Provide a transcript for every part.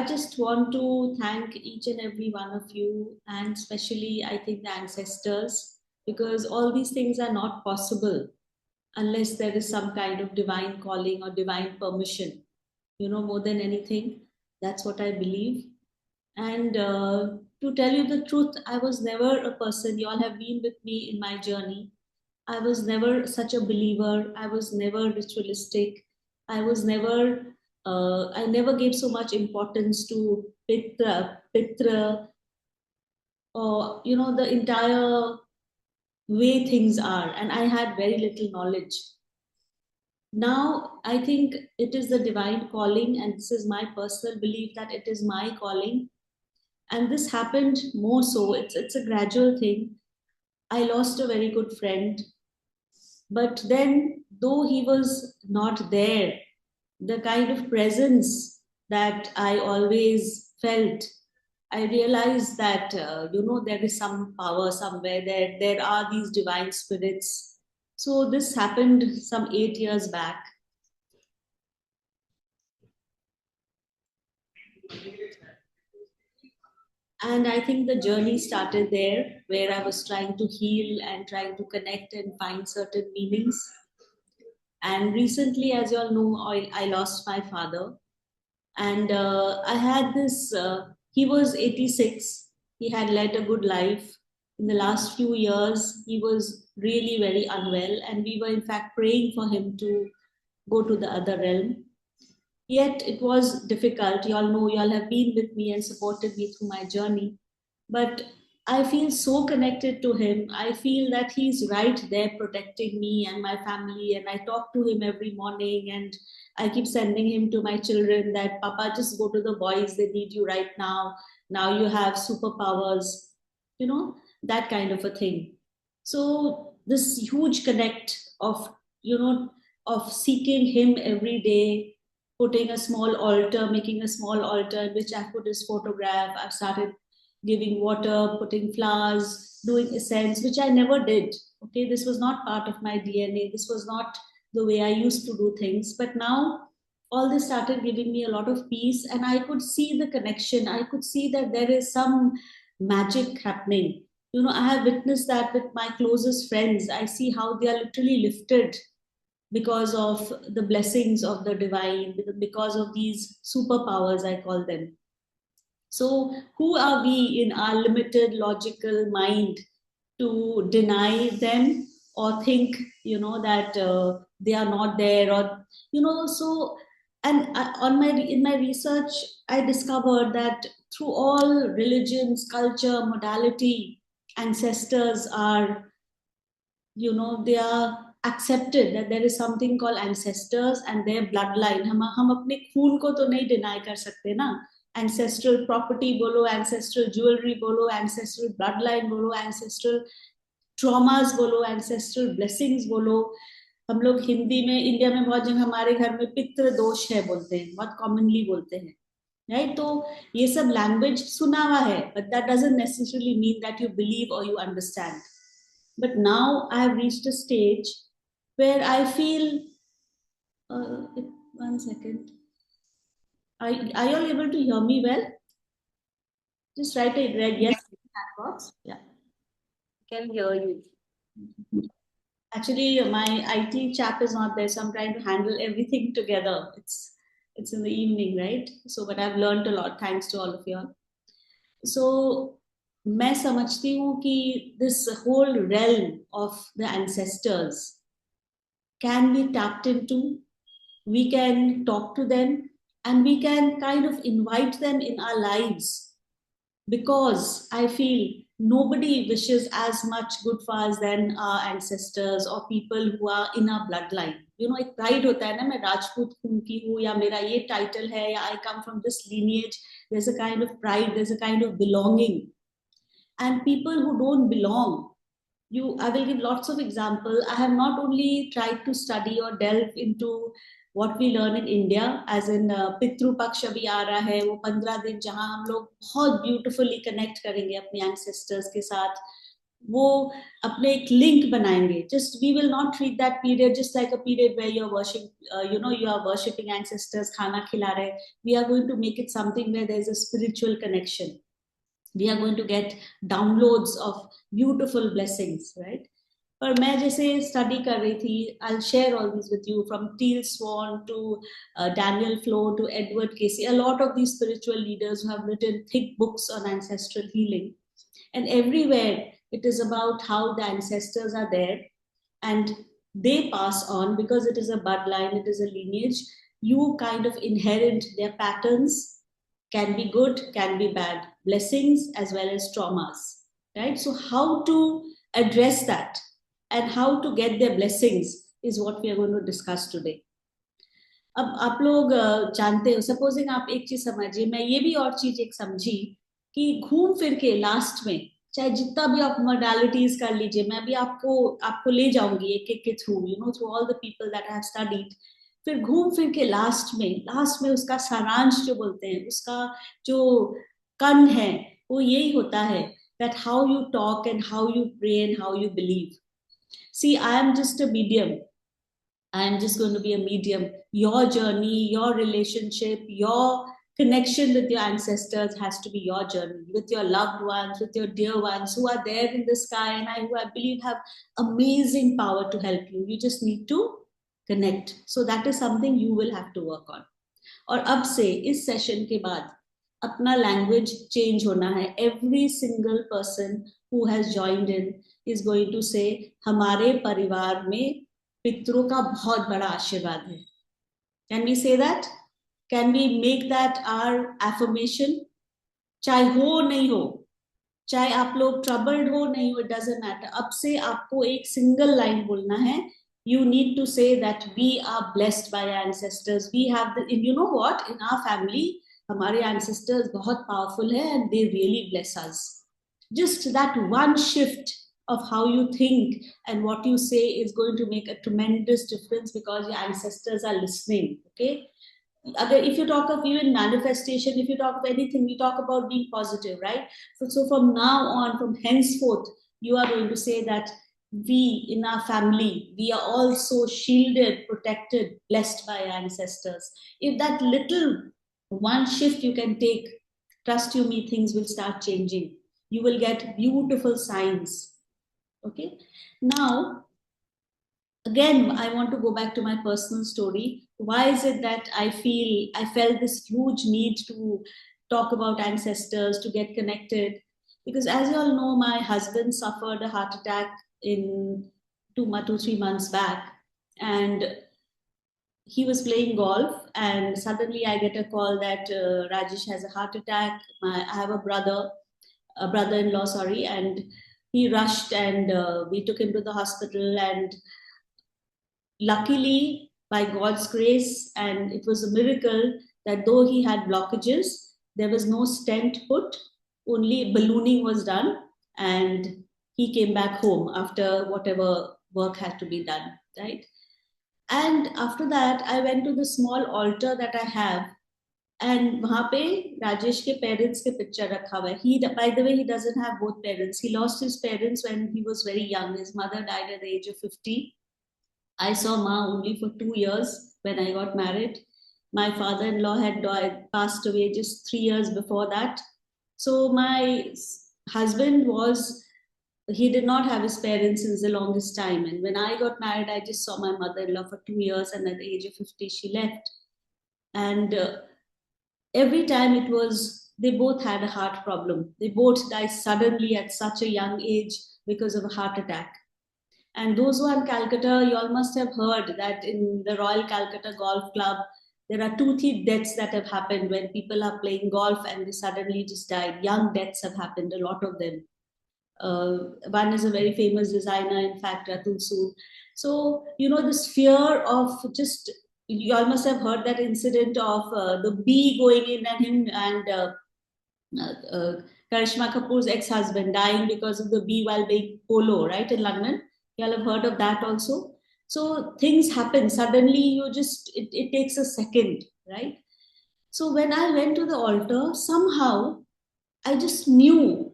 I just want to thank each and every one of you, and especially I think the ancestors, because all these things are not possible unless there is some kind of divine calling or divine permission. More than anything, that's what I believe. And to tell you the truth, I was never a person, you all have been with me in my journey. I was never such a believer. I was never ritualistic. I was never, I never gave so much importance to Pitra, or, the entire way things are. And I had very little knowledge. Now, I think it is the divine calling, and this is my personal belief that it is my calling. And this happened more so. It's a gradual thing. I lost a very good friend. But then, though he was not there, the kind of presence that I always felt, I realized that, there is some power somewhere, there are these divine spirits. So this happened some 8 years back. And I think the journey started there, where I was trying to heal and trying to connect and find certain meanings. And recently, as you all know, I lost my father. And I had this, he was 86. He had led a good life. In the last few years, he was really very unwell. And we were, in fact, praying for him to go to the other realm. Yet it was difficult. You all know, you all have been with me and supported me through my journey. But I feel so connected to him. I feel that he's right there protecting me and my family. And I talk to him every morning, and I keep sending him to my children that, Papa, just go to the boys. They need you right now. Now you have superpowers, that kind of a thing. So this huge connect of, of seeking him every day, putting a small altar, making a small altar in which I put his photograph. I've started giving water, putting flowers, doing essence, which I never did. Okay, this was not part of my DNA. This was not the way I used to do things. But now all this started giving me a lot of peace, and I could see the connection. I could see that there is some magic happening. I have witnessed that with my closest friends. I see how they are literally lifted because of the blessings of the divine, because of these superpowers, I call them. So, who are we in our limited logical mind to deny them or think, that they are not there, or, so. And on my in my research, I discovered that through all religions, culture, modality, ancestors are, they are accepted, that there is something called ancestors and their bloodline. हम अपने खून को तो नहीं deny कर सकते ना. Ancestral property बोलो, ancestral jewelry बोलो, ancestral bloodline बोलो, ancestral traumas बोलो, ancestral blessings बोलो. हम लोग हिंदी में, इंडिया में बहुत जगह हमारे घर में पितृ दोष है बोलते हैं, बहुत कॉमनली बोलते हैं, राइट? तो ये सब लैंग्वेज सुना हुआ है, but that doesn't necessarily mean that you believe और you understand. But now I have reached a stage where I feel, one second. Are you all able to hear me well? Just write a red yes in the chat box. Yeah. Can hear you. Actually, my IT chap is not there, so I'm trying to handle everything together. It's in the evening, right? So, but I've learned a lot. Thanks to all of you all. So, मैं समझती हूँ कि this whole realm of the ancestors can be tapped into. We can talk to them, and we can kind of invite them in our lives, because I feel nobody wishes as much good for us than our ancestors or people who are in our bloodline. एक pride होता है ना, मैं राजपूत खून की हूँ, या मेरा ये title है, या I come from this lineage. There's a kind of pride, there's a kind of belonging. And people who don't belong, I will give lots of examples. I have not only tried to study or delve into what we learn in India, as in Pitru Paksh abhi aa raha hai, वो 15 दिन जहाँ हम लोग बहुत beautifully connect करेंगे अपने ancestors के साथ. वो अपने एक लिंक बनाएंगे. Just we will not treat that period just like a period where you are worship you are worshipping ancestors, खाना खिला रहे. We are going to make it something where there is a spiritual connection. We are going to get downloads of beautiful blessings, right? पर मैं जैसे study कर रही थी, I share all this with you, from Teal Swan to Daniel Flo to Edward Casey, a lot of these spiritual leaders who have written thick books on ancestral healing. And everywhere it is about how the ancestors are there and they pass on because it is a bloodline, it is a lineage. You kind of inherit their patterns, can be good, can be bad, blessings as well as traumas, right? So, how to address that and how to get their blessings is what we are going to discuss today. अब आप लोग जानते हो, supposing आप एक चीज समझिए, मैं ये भी और चीज एक समझी कि घूम फिर के लास्ट में चाहे जितना भी आप मोडालिटीज कर लीजिए, मैं भी आपको आपको ले जाऊंगी एक एक के through, through all the people that I have studied. फिर घूम फिर के लास्ट में उसका सारांश जो बोलते हैं, उसका जो कण है, वो यही होता है that how you talk and how you pray and how you believe. See, I am just a medium. I am just going to be a medium. Your journey, your relationship, your connection with your ancestors has to be your journey with your loved ones, with your dear ones who are there in the sky and who I believe have amazing power to help you. You just need to connect. So that is something you will have to work on. और अब से इस session के बाद अपना language change होना है. Every single person who has joined in is going to say हमारे परिवार में पितरों का बहुत बड़ा आशीर्वाद है. Can we say that? Can we make that our affirmation? चाहे हो नहीं हो, चाहे आप लोग ट्रबल्ड हो नहीं हो, इट डजंट मैटर. अब से आपको एक सिंगल लाइन बोलना है. You need to say that we are blessed by our ancestors. We have the, you know what, in our family, हमारे ancestors बहुत powerful है and they really bless us. Just that one shift of how you think and what you say is going to make a tremendous difference because your ancestors are listening. Okay, if you talk of even manifestation, if you talk of anything, we talk about being positive, right? So from now on, from henceforth, you are going to say that we in our family, we are also shielded, protected, blessed by ancestors. If that little one shift you can take, trust you me, things will start changing. You will get beautiful signs. Okay. Now, again, I want to go back to my personal story. Why is it that I felt this huge need to talk about ancestors, to get connected? Because as you all know, my husband suffered a heart attack in 2 3 months back, and he was playing golf, and suddenly I get a call that Rajesh has a heart attack. I have a brother-in-law, sorry, and he rushed, and we took him to the hospital, and luckily, by God's grace, and it was a miracle that though he had blockages, there was no stent put, only ballooning was done, and he came back home after whatever work had to be done, right? And after that, I went to the small altar that I have, and वहाँ पे राजेश के parents के picture रखा हुआ है. He, by the way, he doesn't have both parents. He lost his parents when he was very young. His mother died at the age of 50. I saw Ma only for 2 years when I got married. My father-in-law had died, passed away just 3 years before that. So my husband was, he did not have his parents since the longest time. And when I got married, I just saw my mother-in-law for 2 years, and at the age of 50, she left. And every time it was, they both had a heart problem. They both died suddenly at such a young age because of a heart attack. And those who are in Calcutta, you all must have heard that in the Royal Calcutta Golf Club, there are 2 3 deaths that have happened when people are playing golf and they suddenly just died. Young deaths have happened, a lot of them. One is a very famous designer, in fact, Ratul Sood. So, this fear of just, you all must have heard that incident of the bee going in and him and Karishma Kapoor's ex-husband dying because of the bee while playing polo, right, in London. You all have heard of that also. So things happen suddenly. It takes a second, right? So when I went to the altar, somehow I just knew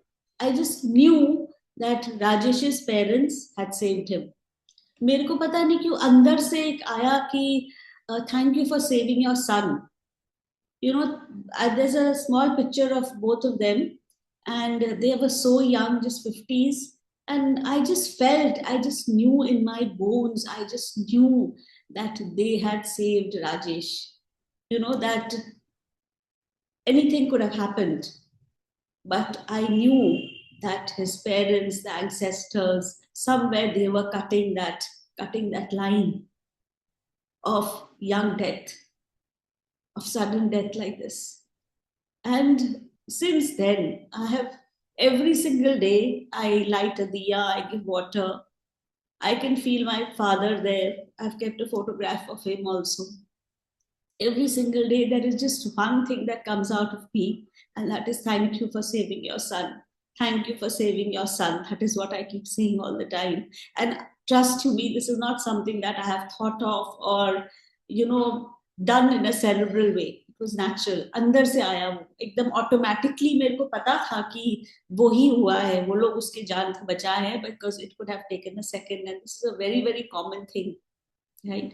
that Rajesh's parents had saved him. मेरे को पता नहीं क्यों अंदर से एक आया कि thank you for saving your son. You know, there's a small picture of both of them, and they were so young, just 50s. And I just felt, I just knew in my bones, I just knew that they had saved Rajesh. You know, that anything could have happened, but I knew that his parents, the ancestors, somewhere they were cutting that line of young death, of sudden death like this. And since then, I have every single day I light a diya, I give water. I can feel my father there. I've kept a photograph of him also. Every single day, there is just one thing that comes out of me, and that is thank you for saving your son. Thank you for saving your son. That is what I keep saying all the time. And trust you me, this is not something that I have thought of or, you know, done in a cerebral way. It was natural. अंदर से आया वो एकदम automatically मेरे को पता था कि वो ही हुआ है वो लोग उसकी जान को बचाए हैं because it could have taken a second and this is a very very common thing, right?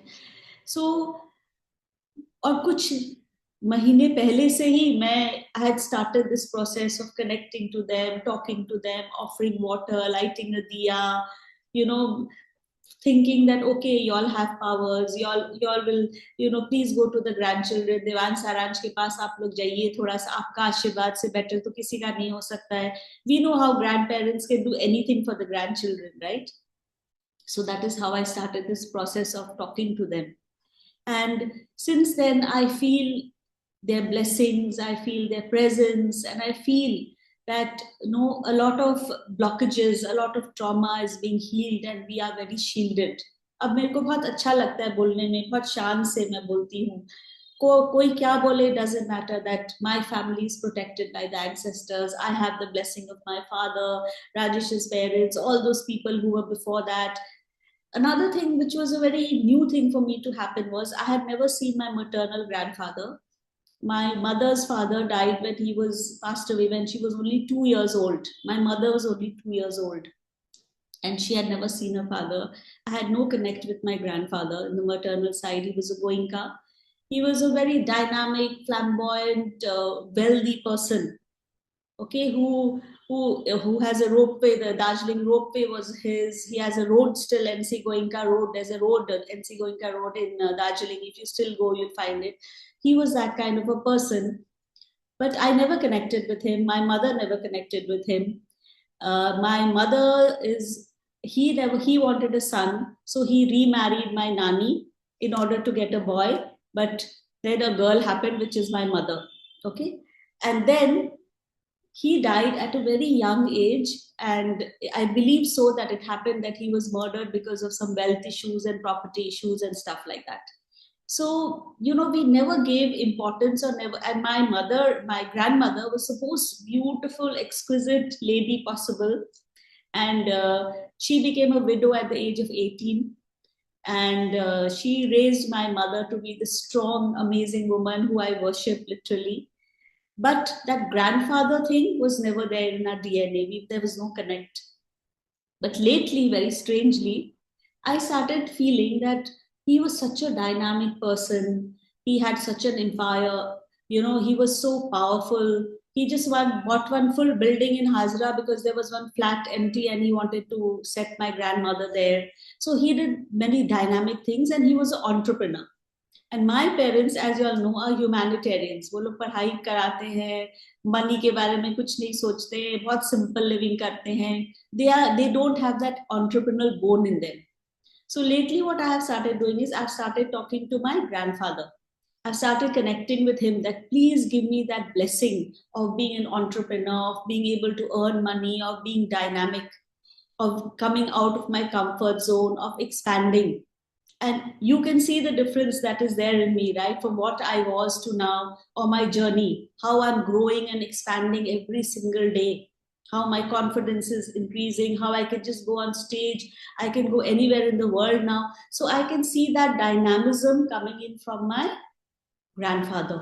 So और कुछ महीने पहले से ही मैं I had started this process of connecting to them, talking to them, offering water, lighting a diya, you know, thinking that okay, you all have powers, you all will, you know, please go to the grandchildren, Devansh सारांश के पास आप लोग जाइए, थोड़ा सा आपका आशीर्वाद से बेटर तो किसी का नहीं हो सकता है. We know how grandparents can do anything for the grandchildren, right? So that is how I started this process of talking to them. And since then, I feel their blessings, I feel their presence, and I feel that you know a lot of blockages, a lot of trauma is being healed, and we are very shielded. अब मेरे को बहुत अच्छा लगता है बोलने में, बहुत शान से मैं बोलती हूँ. कोई क्या बोले doesn't matter, that my family is protected by the ancestors. I have the blessing of my father, Rajesh's parents, all those people who were before that. Another thing which was a very new thing for me to happen was I had never seen my maternal grandfather. My mother's father died when he was passed away when she was only 2 years old. My mother was only 2 years old and she had never seen her father. I had no connect with my grandfather in the maternal side. He was a Goenka. He was a very dynamic, flamboyant, wealthy person. Okay, who has a ropeway. The Darjeeling ropeway was his. He has a road still, NC Goenka Road. There's a road, NC Goenka Road in Darjeeling. If you still go, you'll find it. He was that kind of a person, but I never connected with him. My mother never connected with him. My mother is he wanted a son, so he remarried my nanny in order to get a boy. But then a girl happened, which is my mother. Okay, and then he died at a very young age, and I believe so that it happened that he was murdered because of some wealth issues and property issues and stuff like that. So you know we never gave importance or never. And my grandmother was supposed beautiful exquisite lady possible, and she became a widow at the age of 18, and she raised my mother to be the strong amazing woman who I worship literally. But that grandfather thing was never there in our DNA. There was no connect. But lately, very strangely, I started feeling that he was such a dynamic person. He had such an empire. You know, he was so powerful. He just bought one full building in Hazra because there was one flat empty and he wanted to set my grandmother there. So he did many dynamic things and he was an entrepreneur. And my parents as you all know are humanitarians. वो लोग पढ़ाई कराते हैं, money के बारे में कुछ नहीं सोचते, बहुत सिंपल लिविंग करते हैं. They don't have that entrepreneurial bone in them. So lately, what I have started doing is I've started talking to my grandfather. I've started connecting with him that please give me that blessing of being an entrepreneur, of being able to earn money, of being dynamic, of coming out of my comfort zone, of expanding. And you can see the difference that is there in me, right, from what I was to now, or my journey, how I'm growing and expanding every single day, how my confidence is increasing, how I can just go on stage, I can go anywhere in the world now. So I can see that dynamism coming in from my grandfather.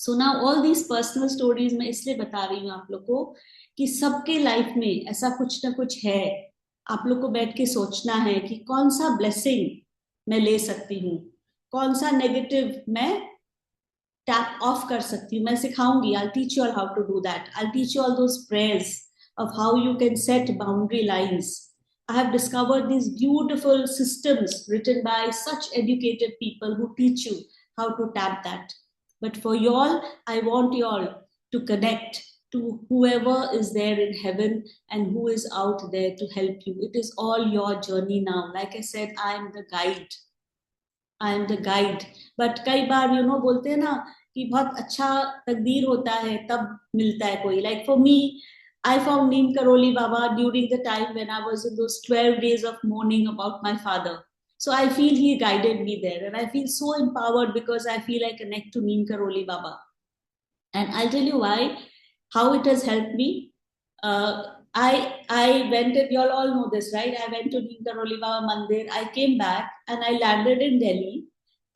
So now all these personal stories मैं इसलिए बता रही हूँ आप लोग को कि सबके लाइफ में ऐसा कुछ ना कुछ है। आप लोग को बैठ के सोचना है कि कौन सा ब्लेसिंग मैं ले सकती हूँ, कौन सा नेगेटिव मैं टैप ऑफ कर सकती हूँ। मैं सिखाऊंगी, I teach you all how to do that, I teach you all those prayers of how you can set boundary lines. I have discovered these beautiful systems written by such educated people who teach you how to tap that. But for y'all, I want y'all to connect to whoever is there in heaven and who is out there to help you. It is all your journey now. Like I said, I am the guide. I am the guide. But कई बार बोलते हैं ना कि बहुत अच्छा तकदीर होता है तब मिलता है कोई। Like for me, I found Neem Karoli Baba during the time when I was in those 12 days of mourning about my father. So I feel he guided me there, and I feel so empowered because I feel I connect to Neem Karoli Baba. And I'll tell you why, how it has helped me. I went, and you all know this, right? I went to Neem Karoli Baba Mandir. I came back and I landed in Delhi.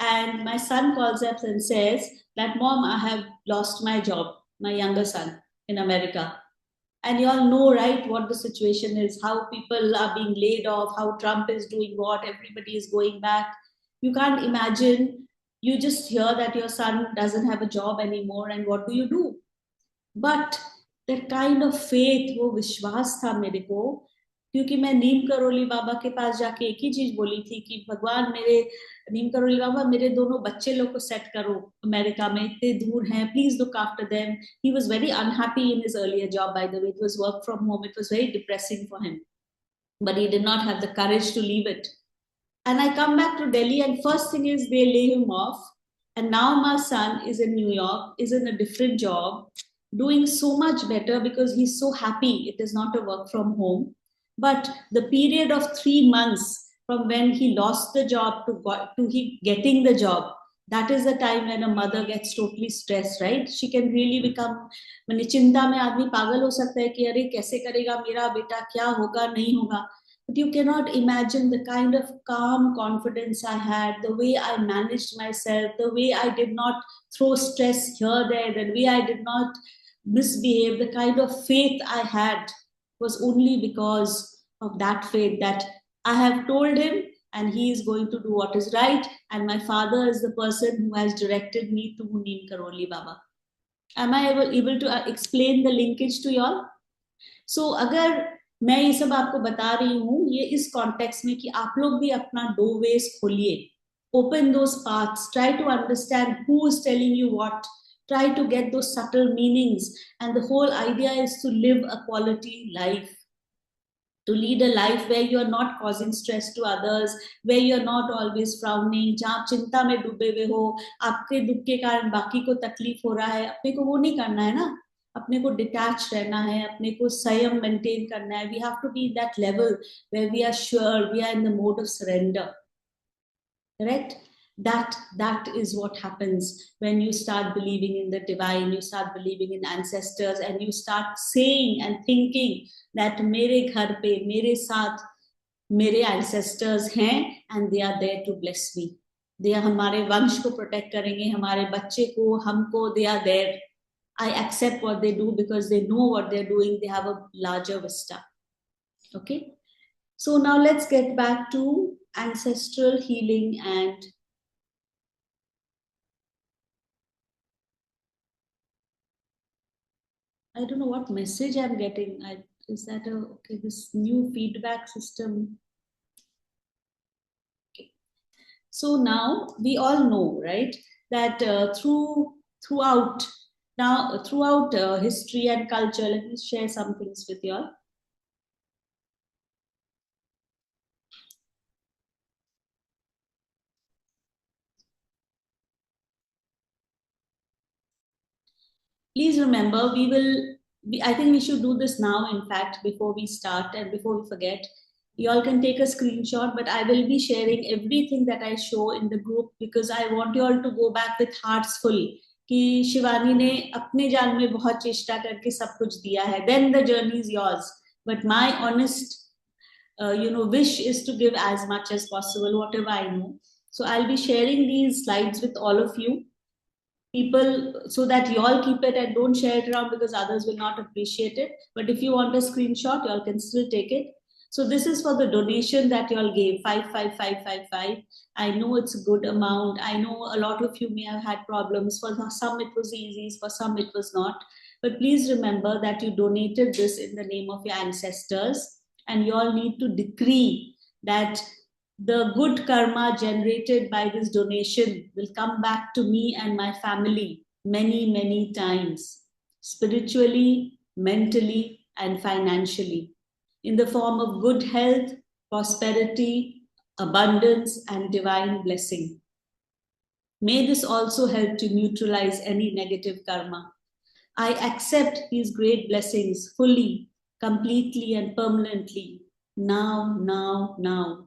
And my son calls up and says that, Mom, I have lost my job, my younger son in America. And you all know, right, what the situation is, how people are being laid off, how Trump is doing what, everybody is going back. You can't imagine. You just hear that your son doesn't have a job anymore, and what do? But that kind of faith, वो विश्वास था मेरे को, क्योंकि मैं नीम करोली बाबा के पास जाके एक ही चीज बोली थी कि भगवान, मेरे नीम करोली बाबा, मेरे दोनों बच्चे लोग को सेट करो, अमेरिका में इतने दूर हैं, please look after them. He was very unhappy in his earlier job, by the way it was work from home, it was very depressing for him, but he did not have the courage to leave it. And I come back to Delhi, and first thing is they lay him off. And now my son is in New York, is in a different job, doing so much better because he's so happy. It is not a work from home. But the period of 3 months from when he lost the job to he getting the job, that is the time when a mother gets totally stressed, right? She can really become, मैंने चिंता में आदमी पागल हो सकता है कि अरे कैसे करेगा मेरा बेटा, क्या होगा नहीं होगा। But you cannot imagine the kind of calm confidence I had, the way I managed myself, the way I did not throw stress here, there, the way I did not misbehave, the kind of faith I had was only because of that faith that I have told him and he is going to do what is right. And my father is the person who has directed me to Neem Karoli Baba. Am I able to explain the linkage to y'all? सो अगर मैं ये सब आपको बता रही हूँ ये इस कॉन्टेक्स्ट में कि आप लोग भी अपना डोरवेज खोलिए, open those paths, try to understand who is telling you what, try to get those subtle meanings, and the whole idea is to live a quality life, to lead a life where you are not causing stress to others, where you are not always frowning, जहाँ आप चिंता में डूबे हुए हो, आपके दुख के कारण बाकी को तकलीफ हो रहा है, अपने को वो नहीं करना है ना। अपने को डिटैच रहना है, अपने को संयम मेंटेन करना है। We have to be that level where we are sure we are in the mode of surrender, correct? That is what happens when you start believing in the divine, you start believing in ancestors, and you start saying and thinking that मेरे घर पे मेरे साथ मेरे ancestors हैं and they are there to bless me, they are हमारे वंश को प्रोटेक्ट करेंगे, हमारे बच्चे को, हमको, they are there. I accept what they do because they know what they're doing, they have a larger vista. Okay, so now let's get back to ancestral healing. And I don't know what message I'm getting. Is that okay? This new feedback system. Okay. So now we all know, right, that throughout history and culture. Let me share some things with you all. Please remember, I think we should do this now, in fact, before we start and before we forget. You all can take a screenshot, but I will be sharing everything that I show in the group because I want you all to go back with hearts full कि शिवानी ने अपने जान में बहुत चेष्टा करके सब कुछ दिया है. Then the journey is yours. But my honest wish is to give as much as possible, whatever I know. So I'll be sharing these slides with all of you. people, so that you all keep it and don't share it around because others will not appreciate it. But if you want a screenshot, you all can still take it. So this is for the donation that you all gave, 55555. I know it's a good amount. I know a lot of you may have had problems. For some it was easy, for some it was not. But please remember that you donated this in the name of your ancestors, and you all need to decree that the good karma generated by this donation will come back to me and my family many, many times, spiritually, mentally, and financially, in the form of good health, prosperity, abundance, and divine blessing. May this also help to neutralize any negative karma. I accept these great blessings fully, completely, and permanently, now,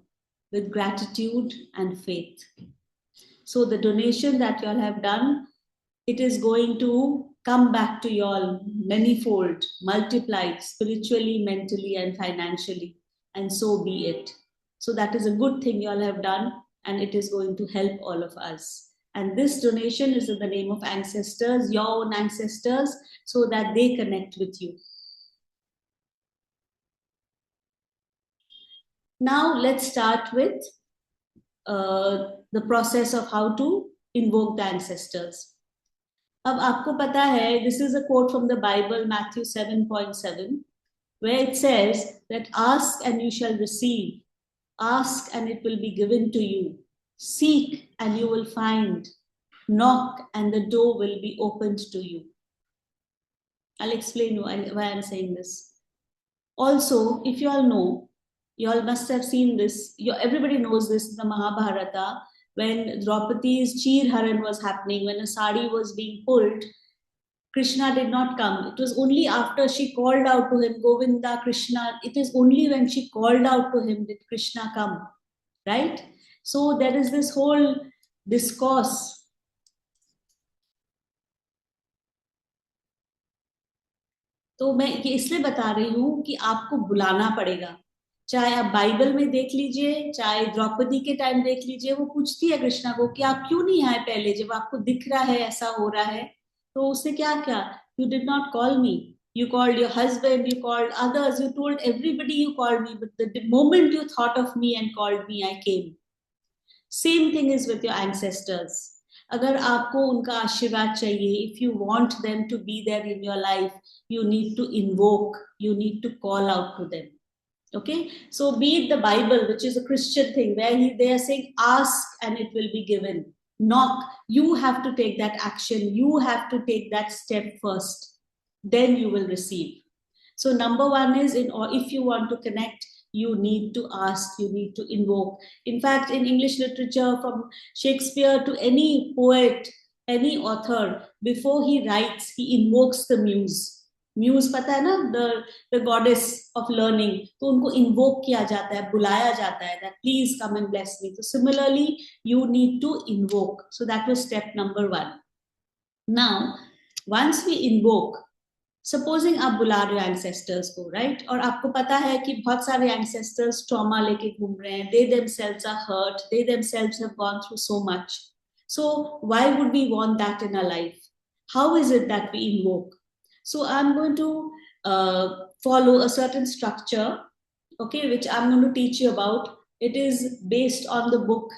with gratitude and faith. So, the donation that you all have done, it is going to come back to you all manifold, multiplied spiritually, mentally, and financially. And so be it. So, that is a good thing you all have done, and it is going to help all of us. And this donation is in the name of ancestors, your own ancestors, so that they connect with you. Now, let's start with the process of how to invoke the ancestors. अब आपको पता है, this is a quote from the Bible, Matthew 7:7, where it says that ask and you shall receive, ask and it will be given to you, seek and you will find, knock and the door will be opened to you. I'll explain why I'm saying this. Also, if you all know, you all must have seen this, everybody knows this in the Mahabharata, when Draupadi's Cheer Haran was happening, when a sari was being pulled, Krishna did not come. It was only after she called out to him, Govinda, Krishna, it is only when she called out to him did Krishna come, right? So there is this whole discourse. तो मैं ये इसलिए बता रही हूँ कि आपको बुलाना पड़ेगा, चाहे आप बाइबल में देख लीजिए, चाहे द्रौपदी के टाइम देख लीजिए, वो पूछती है कृष्णा को कि आप क्यों नहीं आए पहले, जब आपको दिख रहा है ऐसा हो रहा है, तो उसने क्या किया, you did not call me, you called your husband, you called others, you told everybody you called me, but the moment you thought of me and called me, I came. Same thing is with your ancestors. अगर आपको उनका आशीर्वाद चाहिए, if you want them to be there in your life, you need to invoke, you need to call out to them. Okay, so be it the Bible, which is a Christian thing, where they are saying ask and it will be given, knock, you have to take that action, you have to take that step first, then you will receive. So number one is, or if you want to connect, you need to ask, you need to invoke. In fact, in English literature, from Shakespeare to any poet, any author, before he writes, he invokes the muse. Muse पता है ना, the goddess of learning, तो उनको invoke किया जाता है, बुलाया जाता है, that please come and bless me. तो similarly you need to invoke. So that was step number 1. Now once we invoke, supposing आप बुला रहे हो एंसेस्टर्स को, राइट, और आपको पता है कि बहुत सारे एंसेस्टर्स ट्रॉमा लेके घूम रहे हैं, they themselves are hurt, they themselves have gone through so much. So why would we want that in our life? How is it that we invoke? So I'm going to follow a certain structure, okay, which I'm going to teach you about. It is based on the book.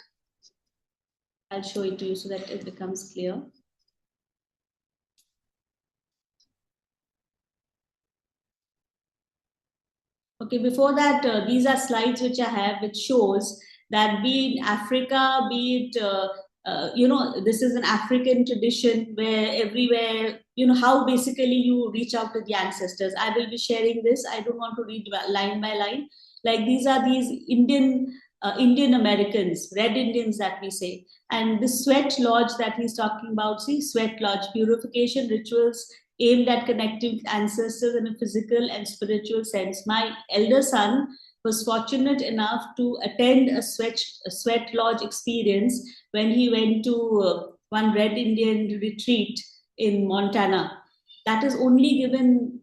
I'll show it to you so that it becomes clear. Okay, before that, these are slides which I have, which shows that be it Africa, be it, this is an African tradition where everywhere, how basically you reach out to the ancestors. I will be sharing this. I don't want to read line by line. Like these are these Indian Americans, red Indians that we say. And the sweat lodge that he's talking about, see, sweat lodge, purification rituals aimed at connecting ancestors in a physical and spiritual sense. My elder son was fortunate enough to attend a sweat lodge experience when he went to one Red Indian retreat in Montana. That is only given,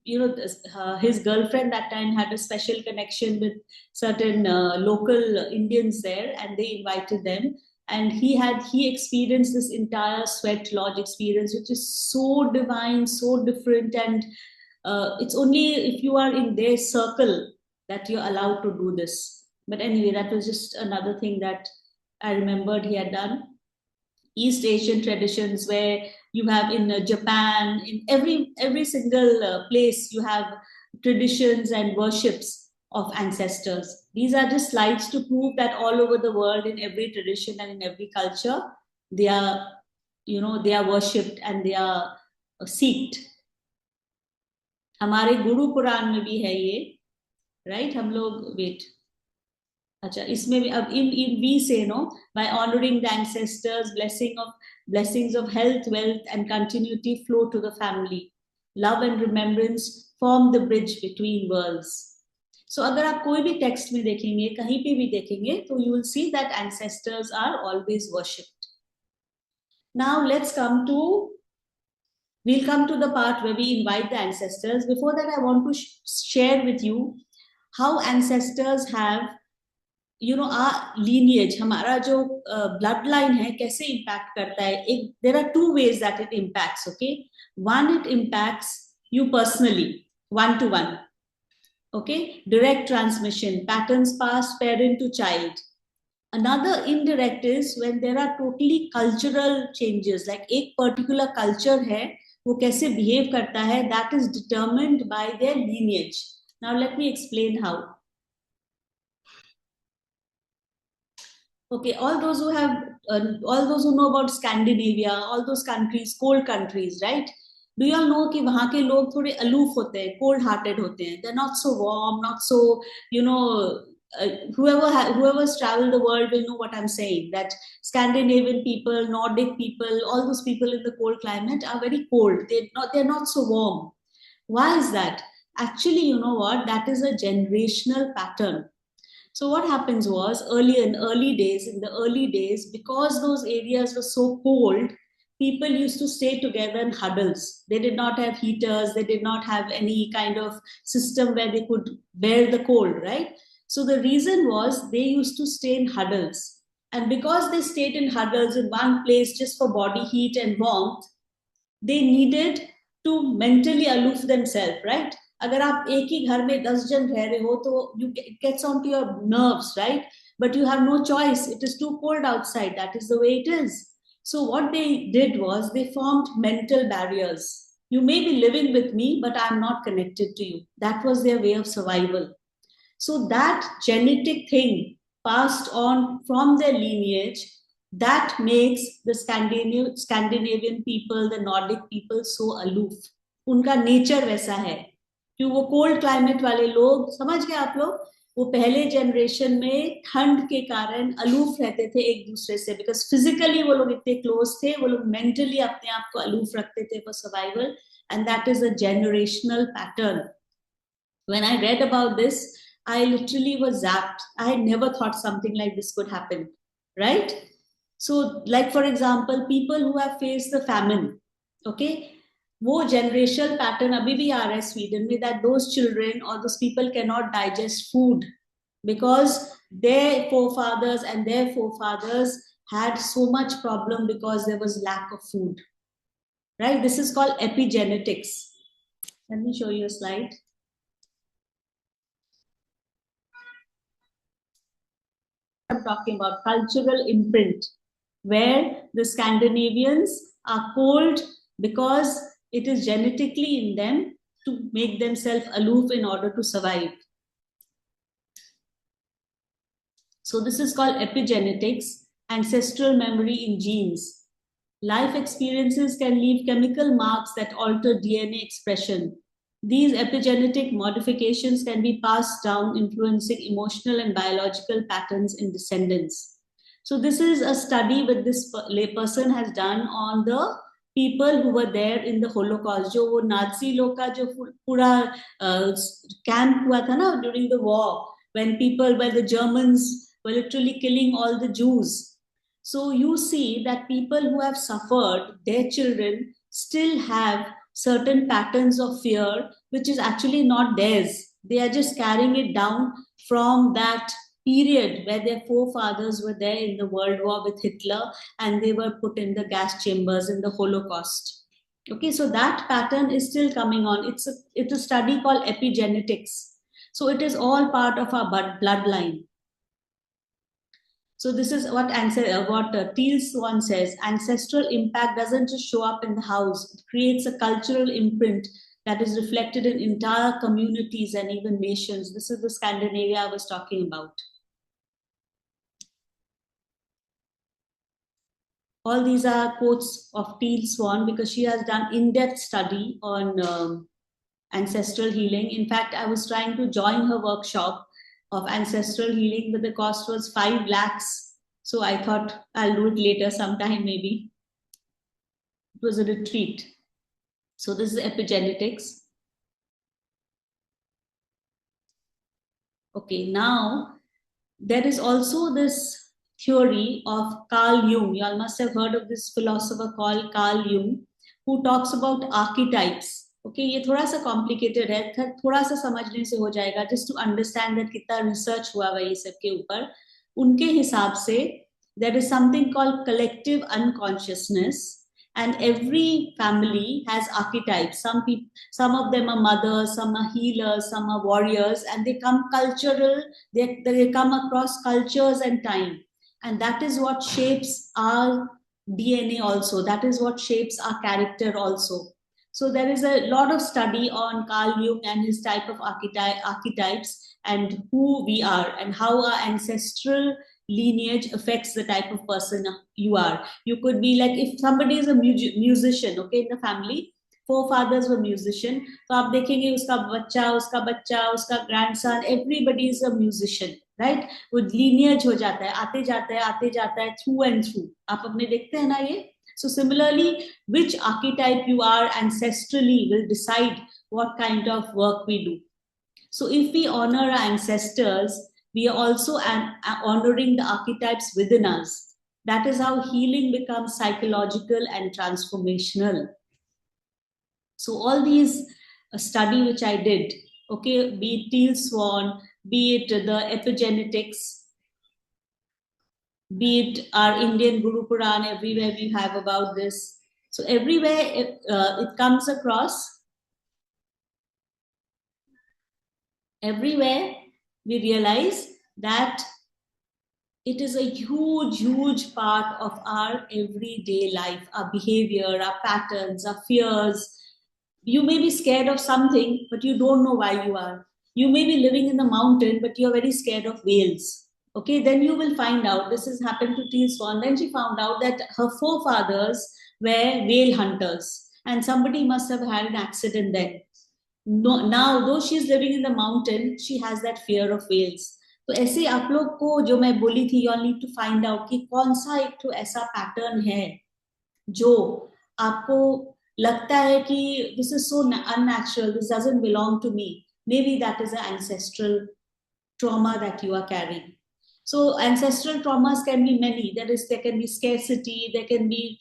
his girlfriend that time had a special connection with certain local Indians there, and they invited them. and he experienced this entire sweat lodge experience, which is so divine, so different, and it's only if you are in their circle that you're allowed to do this. But anyway, that was just another thing that I remembered he had done. East Asian traditions, where you have in Japan, in every single place, you have traditions and worships of ancestors. These are just slides to prove that all over the world, in every tradition and in every culture, they are, they are worshipped and they are seeked. हमारे गुरु पुराण में भी है ये, right? हम लोग wait, अच्छा, इसमें भी अब in we say no, by honouring the ancestors, blessings of health, wealth and continuity flow to the family. Love and remembrance form the bridge between worlds. So अगर आप कोई भी टेक्स्ट में देखेंगे, कहीं पे भी देखेंगे, तो you will see that ancestors are always worshipped. Now we'll come to the part where we invite the ancestors. Before that, I want to share with you how ancestors have, our lineage, हमारा जो blood line है, कैसे impact करता है. There are two ways that it impacts, okay? One, it impacts you personally, one to one, okay? Direct transmission, patterns passed parent to child. Another indirect is when there are totally cultural changes, like एक particular culture है, वो कैसे behave करता है, that is determined by their lineage. Now let me explain how. Okay, all those who know about Scandinavia, all those countries, cold countries, right? Do you all know कि वहाँ के लोग थोड़े अलूफ होते हैं, cold hearted होते हैं. They're not so warm, not so, you know, whoever's traveled the world will know what I'm saying, that Scandinavian people, Nordic people, all those people in the cold climate are very cold. They're not so warm. Why is that? Actually, you know what? That is a generational pattern. So what happens was, in the early days, because those areas were so cold, people used to stay together in huddles. They did not have heaters. They did not have any kind of system where they could bear the cold, right? So the reason was they used to stay in huddles. And because they stayed in huddles in one place just for body heat and warmth, they needed to mentally aloof themselves, right? अगर आप एक ही घर में 10 जन रह रहे हो तो it gets onto your nerves, right? But you have no choice. It is too cold outside. That is the way it is. So what they did was they formed mental barriers. You may be living with me, but I'm not connected to you. That was their way of survival. So that genetic thing passed on from their lineage, that makes the Scandinavian people, the Nordic people so aloof. उनका nature वैसा है कि वो cold climate वाले लोग, समझ गए आप लोग, वो पहले जनरेशन में ठंड के कारण अलूफ रहते थे एक दूसरे से, बिकॉज फिजिकली वो लोग इतने क्लोज थे, वो लोग मेंटली अपने आप को अलूफ रखते थे for survival, and that is a generational pattern. When I read about this, I literally was zapped. I had never thought something like this could happen, right? So, like for example, people who have faced the famine, okay, वो generational pattern अभी भी आ रहा है Sweden में, that those children or those people cannot digest food because their forefathers and their forefathers had so much problem because there was lack of food, right? This is called epigenetics. Let me show you a slide. I'm talking about cultural imprint, where the Scandinavians are cold because it is genetically in them to make themselves aloof in order to survive. So this is called epigenetics, ancestral memory in genes. Life experiences can leave chemical marks that alter DNA expression. These epigenetic modifications can be passed down, influencing emotional and biological patterns in descendants. So this is a study that this layperson has done on the people who were there in the Holocaust. जो वो Nazi लोग का जो पूरा camp हुआ था ना during the war, when the Germans were literally killing all the Jews. So you see that people who have suffered, their children still have certain patterns of fear, which is actually not theirs. They are just carrying it down from that period where their forefathers were there in the World War with Hitler and they were put in the gas chambers in the Holocaust. Okay, so that pattern is still coming on. It's a study called epigenetics. So it is all part of our bloodline. So this is what Teal Swan says. Ancestral impact doesn't just show up in the house; it creates a cultural imprint that is reflected in entire communities and even nations. This is the Scandinavia I was talking about. All these are quotes of Teal Swan because she has done in-depth study on ancestral healing. In fact, I was trying to join her workshop of ancestral healing, but the cost was 5 lakhs. So I thought I'll do it later sometime, maybe. It was a retreat. So this is epigenetics. Okay, now there is also this theory of Carl Jung. You all must have heard of this philosopher called Carl Jung, who talks about archetypes. Okay, ये थोड़ा सा complicated है, थोड़ा सा समझने से हो जाएगा, just to understand that कितना research हुआ है ये सब के ऊपर. उनके हिसाब से there is something called collective unconsciousness, and every family has archetypes. Some of them are mothers, some are healers, some are warriors, and they come cultural. They come across cultures and time, and that is what shapes our DNA also. That is what shapes our character also. So there is a lot of study on Carl Jung and his type of archetypes and who we are and how our ancestral lineage affects the type of person you are. You could be like, if somebody is a musician, okay, in the family, forefathers were musician, तो आप देखेंगे उसका grandson, everybody is a musician, right? वो lineage हो जाता है, आते जाता है through and through. आप अपने देखते हैं ना ये? So similarly, which archetype you are ancestrally will decide what kind of work we do. So if we honor our ancestors, we are also honoring the archetypes within us. That is how healing becomes psychological and transformational. So all these study which I did, okay, be it Teal Swan, be it the epigenetics, be it our Indian Guru Puran, everywhere we have about this. So everywhere it comes across, everywhere we realize that it is a huge part of our everyday life, our behavior, our patterns, our fears. You may be scared of something, but you don't know why you are. You may be living in the mountain, but you're very scared of whales. Okay, then you will find out. This has happened to Teal Swan. Then she found out that her forefathers were whale hunters, and somebody must have had an accident then. No, now, though she is living in the mountain, she has that fear of whales. तो ऐसे आप लोग को जो मैं बोली थी, you all need to find out कि कौन सा एक तो ऐसा पैटर्न है जो आपको लगता है कि this is so unnatural, this doesn't belong to me. Maybe that is an ancestral trauma that you are carrying. So ancestral traumas can be many. There can be scarcity, there can be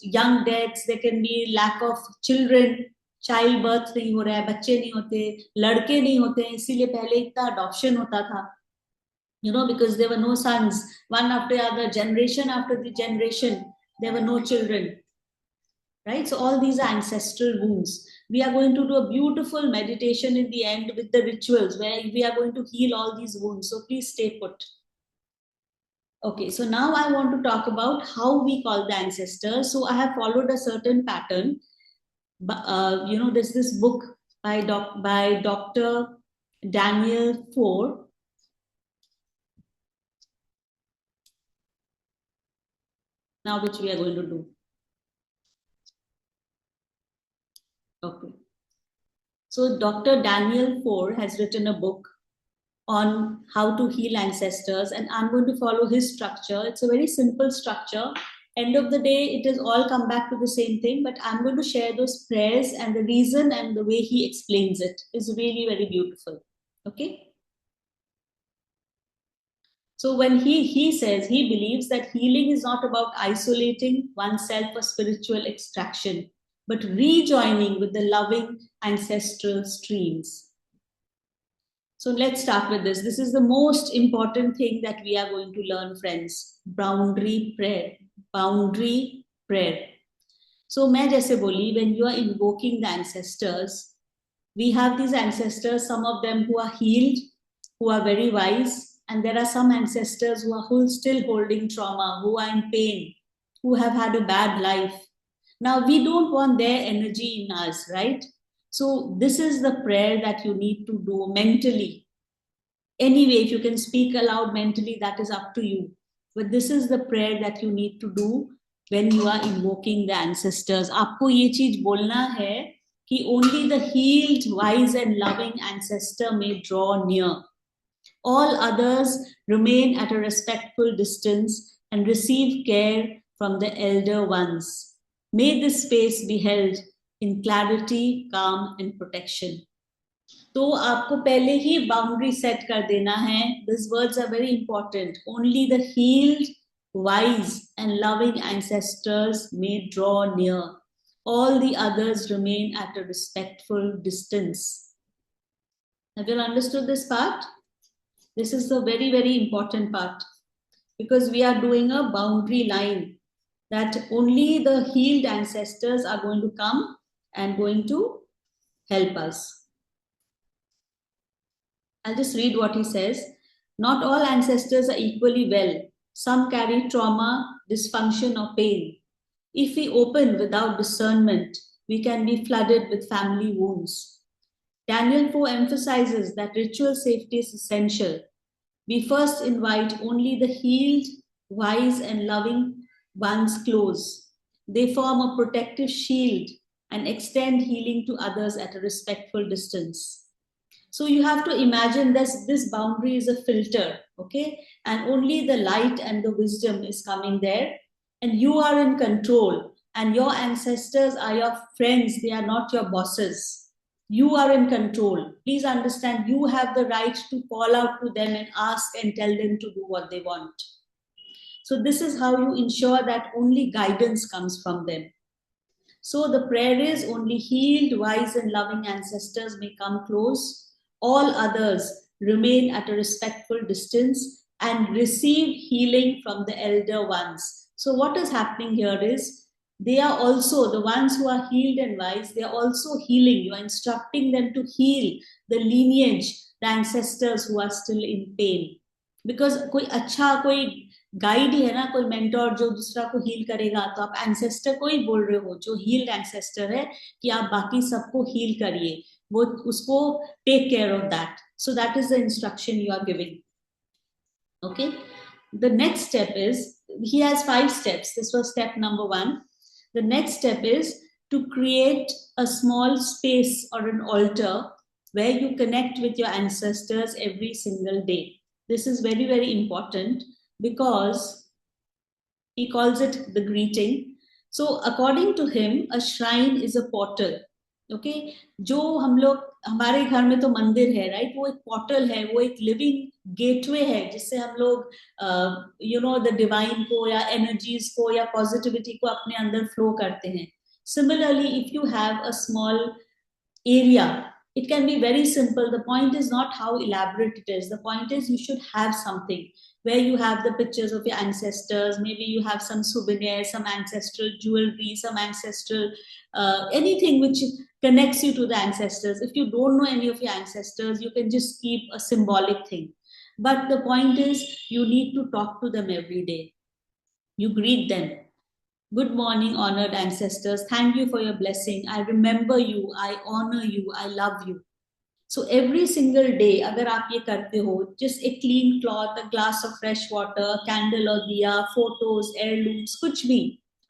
young deaths, there can be lack of children, child birth नहीं हो रहा है, बच्चे नहीं होते, लड़के नहीं होते हैं, इसीलिए पहले इतना अडॉप्शन होता था, because there were no sons, one after the other, generation after the generation, there were no children, right? So all these are ancestral wounds. We are going to do a beautiful meditation in the end with the rituals where we are going to heal all these wounds. So please stay put. Okay, so now I want to talk about how we call the ancestors. So I have followed a certain pattern. There's this book by Dr. Daniel Ford. Now, which we are going to do. Okay. So Dr. Daniel Ford has written a book on how to heal ancestors, and I'm going to follow his structure. It's a very simple structure. End of the day, it has all come back to the same thing, but I'm going to share those prayers, and the reason and the way he explains it is really very beautiful. Okay. So when he says he believes that healing is not about isolating oneself for spiritual extraction, but rejoining with the loving ancestral streams. So let's start with this. This is the most important thing that we are going to learn, friends. Boundary prayer. Boundary prayer. So मैं जैसे बोली, when you are invoking the ancestors, we have these ancestors, some of them who are healed, who are very wise, and there are some ancestors who are still holding trauma, who are in pain, who have had a bad life. Now we don't want their energy in us, right? So this is the prayer that you need to do mentally. Anyway, if you can speak aloud mentally, that is up to you. But this is the prayer that you need to do when you are invoking the ancestors. आपको ये चीज बोलना है कि only the healed, wise and loving ancestor may draw near. All others remain at a respectful distance and receive care from the elder ones. May this space be held in clarity, calm and protection. तो आपको पहले ही boundary set कर देना है. This words are very important. Only the healed, wise and loving ancestors may draw near. All the others remain at a respectful distance. Have you understood this part? This is the very, very important part, because we are doing a boundary line that only the healed ancestors are going to come and going to help us. I'll just read what he says. Not all ancestors are equally well. Some carry trauma, dysfunction, or pain. If we open without discernment, we can be flooded with family wounds. Daniel 4 emphasizes that ritual safety is essential. We first invite only the healed, wise, and loving ones close. They form a protective shield and extend healing to others at a respectful distance. So you have to imagine this boundary is a filter, okay? And only the light and the wisdom is coming there. And you are in control. And your ancestors are your friends. They are not your bosses. You are in control. Please understand, you have the right to call out to them and ask and tell them to do what they want. So this is how you ensure that only guidance comes from them. So the prayer is only healed, wise, and loving ancestors may come close. All others remain at a respectful distance and receive healing from the elder ones. So what is happening here is they are also the ones who are healed and wise. They are also healing. You are instructing them to heal the lineage, the ancestors who are still in pain. Because कोई अच्छा कोई guide ही है ना, कोई mentor जो दूसरा को heal करेगा, तो आप एंसेस्टर को ही बोल रहे हो जो हील्ड एंसेस्टर है कि आप बाकी सबको हील करिए, वो उसको take care of that. So that is the instruction you are giving. Okay, the next step is, he has 5 steps. This was step number 1. The next step is to create a small space or an altar where you connect with your ancestors every single day. This is very, very important because he calls it the greeting. So according to him, a shrine is a portal. Okay जो हम लोग हमारे घर में तो मंदिर है, right? वो एक पोर्टल है, वो एक लिविंग गेटवे है जिससे हम लोग यू नो द डिवाइन को या एनर्जीज को या पॉजिटिविटी को अपने अंदर फ्लो करते हैं. Similarly, if you have a small area, it can be very simple. The point is not how elaborate it is. The point is you should have something where you have the pictures of your ancestors. Maybe you have some souvenirs, some ancestral jewelry, some ancestral anything which connects you to the ancestors. If you don't know any of your ancestors, you can just keep a symbolic thing. But the point is you need to talk to them every day. You greet them. Good morning, honored ancestors. Thank you for your blessing. I remember you. I honor you. I love you. So every single day, अगर आप ये करते हो, just a clean cloth, a glass of fresh water, candle or diya, photos, heirlooms, कुछ भी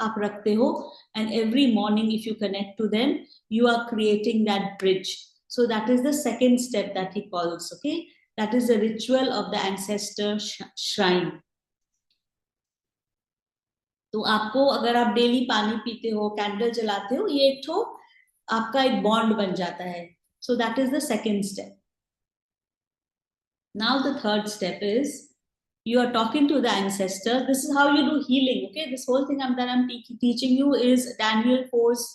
आप रखते हो, and every morning if you connect to them, you are creating that bridge. So that is the second step that he calls, okay? That is the ritual of the ancestor shrine. तो आपको अगर आप daily पानी पीते हो, candle जलाते हो, ये एक तो आपका एक बॉन्ड बन जाता है. सो that is the second step. Now the third step is you are talking to the ancestors. This is how you do healing. Okay, this whole thing that I'm teaching you is Daniel 4's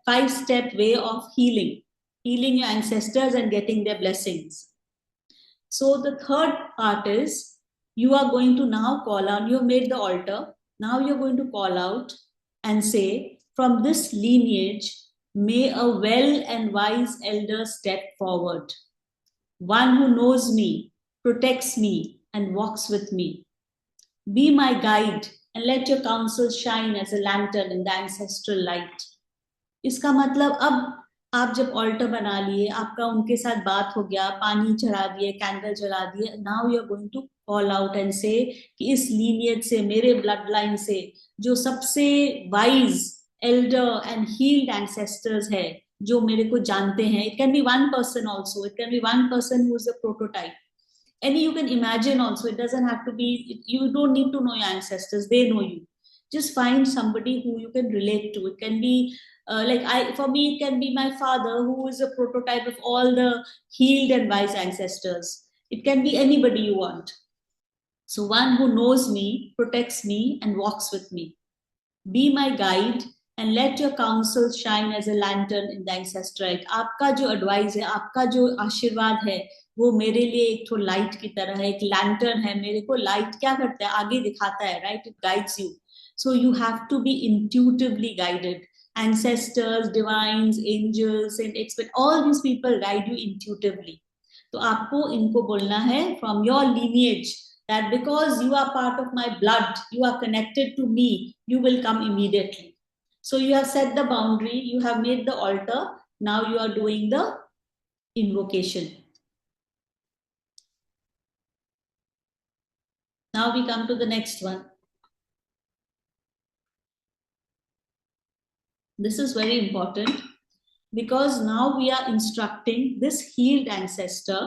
5-step way of healing your ancestors and getting their blessings. So the third part is you are going to now call out, you have made the altar. Now you're going to call out and say, from this lineage, may a well and wise elder step forward, one who knows me, protects me, and walks with me. Be my guide and let your counsel shine as a lantern in the ancestral light. इसका मतलब अब आप जब alter बना लिए, आपका उनके साथ बात हो गया, पानी चढ़ा दिए, कैंडल जला दिए, now you are going to call out and say कि इस लीनियज से, मेरे ब्लड लाइन से जो सबसे wise elder and healed ancestors है, जो मेरे को जानते हैं, it can be one person also, it can be one person who is a prototype. And you can imagine also, it doesn't have to be, you don't need to know your ancestors, they know you. Just find somebody who you can relate to. It can be for me, it can be my father, who is a prototype of all the healed and wise ancestors. It can be anybody you want. So one who knows me, protects me, and walks with me. Be my guide and let your counsel shine as a lantern in the ancestral. आपका जो advice है, आपका जो आशीर्वाद है, वो मेरे लिए एक तो लाइट की तरह है, एक लैंटर्न है. मेरे को लाइट क्या करता है, आगे दिखाता है, right? It guides you. So you have to be intuitively guided. Ancestors, divines, angels, and experts, all these people guide you intuitively. तो आपको इनको बोलना है from your lineage, that because you are part of my blood, you are connected to me, you will come immediately. So you have set the boundary, you have made the altar, now you are doing the invocation. Now we come to the next one. This is very important because now we are instructing this healed ancestor,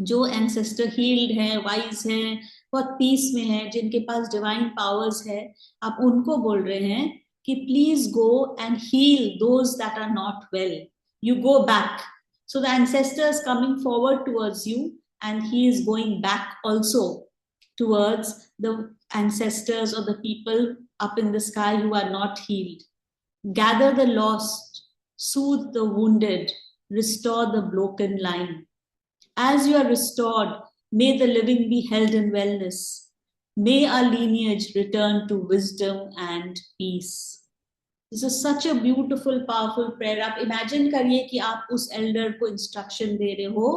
जो ancestor heeled है, wise है, बहुत piece में है, जिनके पास divine powers है, आप उनको बोल रहे हैं कि please go and heal those that are not well. You go back. So the ancestor is coming forward towards you and he is going back also towards the ancestors or the people up in the sky who are not healed. Gather the lost, soothe the wounded, restore the broken line. As you are restored, may the living be held in wellness. May our lineage return to wisdom and peace. This is such a beautiful, powerful prayer. आप imagine करिए कि आप उस elder को instruction दे रहे हो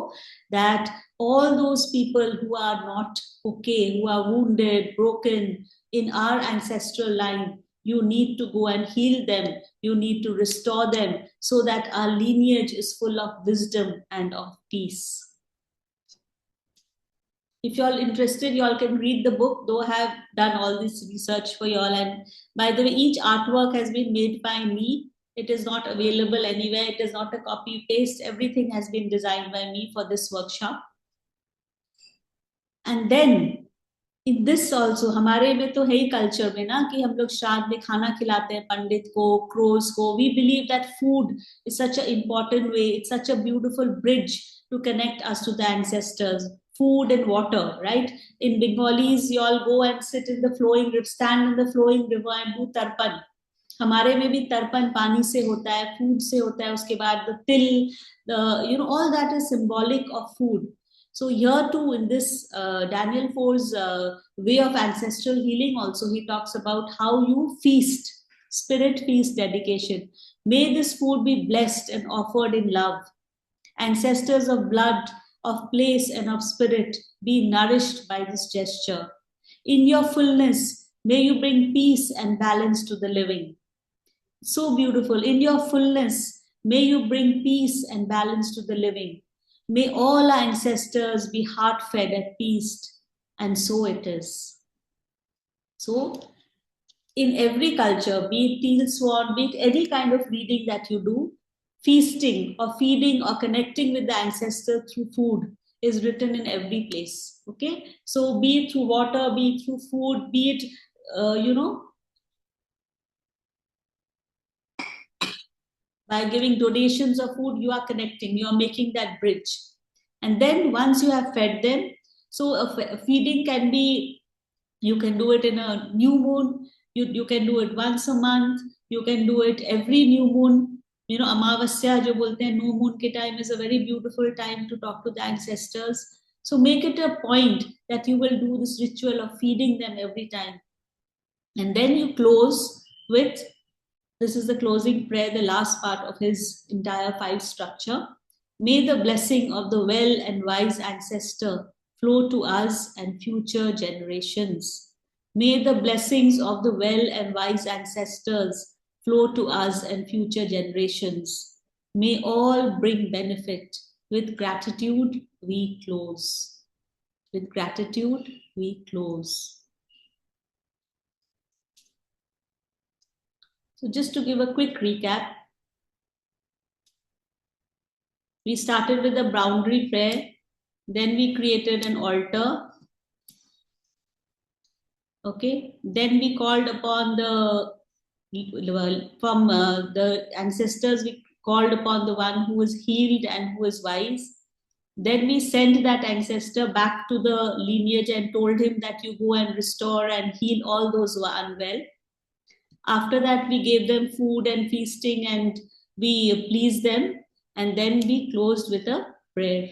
that all those people who are not okay, who are wounded, broken in our ancestral line, you need to go and heal them. You need to restore them so that our lineage is full of wisdom and of peace. If you all interested, you all can read the book, though I have done all this research for you all. And by the way, each artwork has been made by me. It is not available anywhere. It is not a copy paste. Everything has been designed by me for this workshop. And then in this also, हमारे में तो है ही culture में ना कि हम लोग श्राद्ध में खाना खिलाते हैं पंडित को, crows को. We believe that food is such an important way. It's such a beautiful bridge to connect us to the ancestors. Food and water, right? In Bengalis, you all go and sit in the flowing river, stand in the flowing river and do tarpan. हमारे में भी तर्पण पानी से होता है, food से होता है, उसके बाद the till, the all that is symbolic of food. So here too, in this Daniel 4's way of ancestral healing also, he talks about how you feast, spirit feast dedication. May this food be blessed and offered in love. Ancestors of blood, of place and of spirit, be nourished by this gesture. In your fullness, may you bring peace and balance to the living. So beautiful. In your fullness, may you bring peace and balance to the living. May all our ancestors be heart-fed at peace, and so it is. So, in every culture, be it teal swan, be it any kind of reading that you do, feasting or feeding or connecting with the ancestor through food is written in every place. Okay, so be it through water, be it through food, be it by giving donations of food, you are connecting, you are making that bridge. And then once you have fed them, so a feeding can be, you can do it in a new moon, you can do it once a month, you can do it every new moon. अमावस्या जो बोलते हैं, new moon के time is a very beautiful time to talk to the ancestors. So make it a point that you will do this ritual of feeding them every time. And then you close with, this is the closing prayer, the last part of his entire five structure. May the blessing of the well and wise ancestor flow to us and future generations. May the blessings of the well and wise ancestors flow to us and future generations. May all bring benefit. With gratitude, we close. With gratitude, we close. So, just to give a quick recap, we started with a boundary prayer, then we created an altar. Okay, then we called upon from the ancestors, we called upon the one who is healed and who is wise. Then we sent that ancestor back to the lineage and told him that you go and restore and heal all those who are unwell. After that, we gave them food and feasting and we pleased them. And then we closed with a prayer.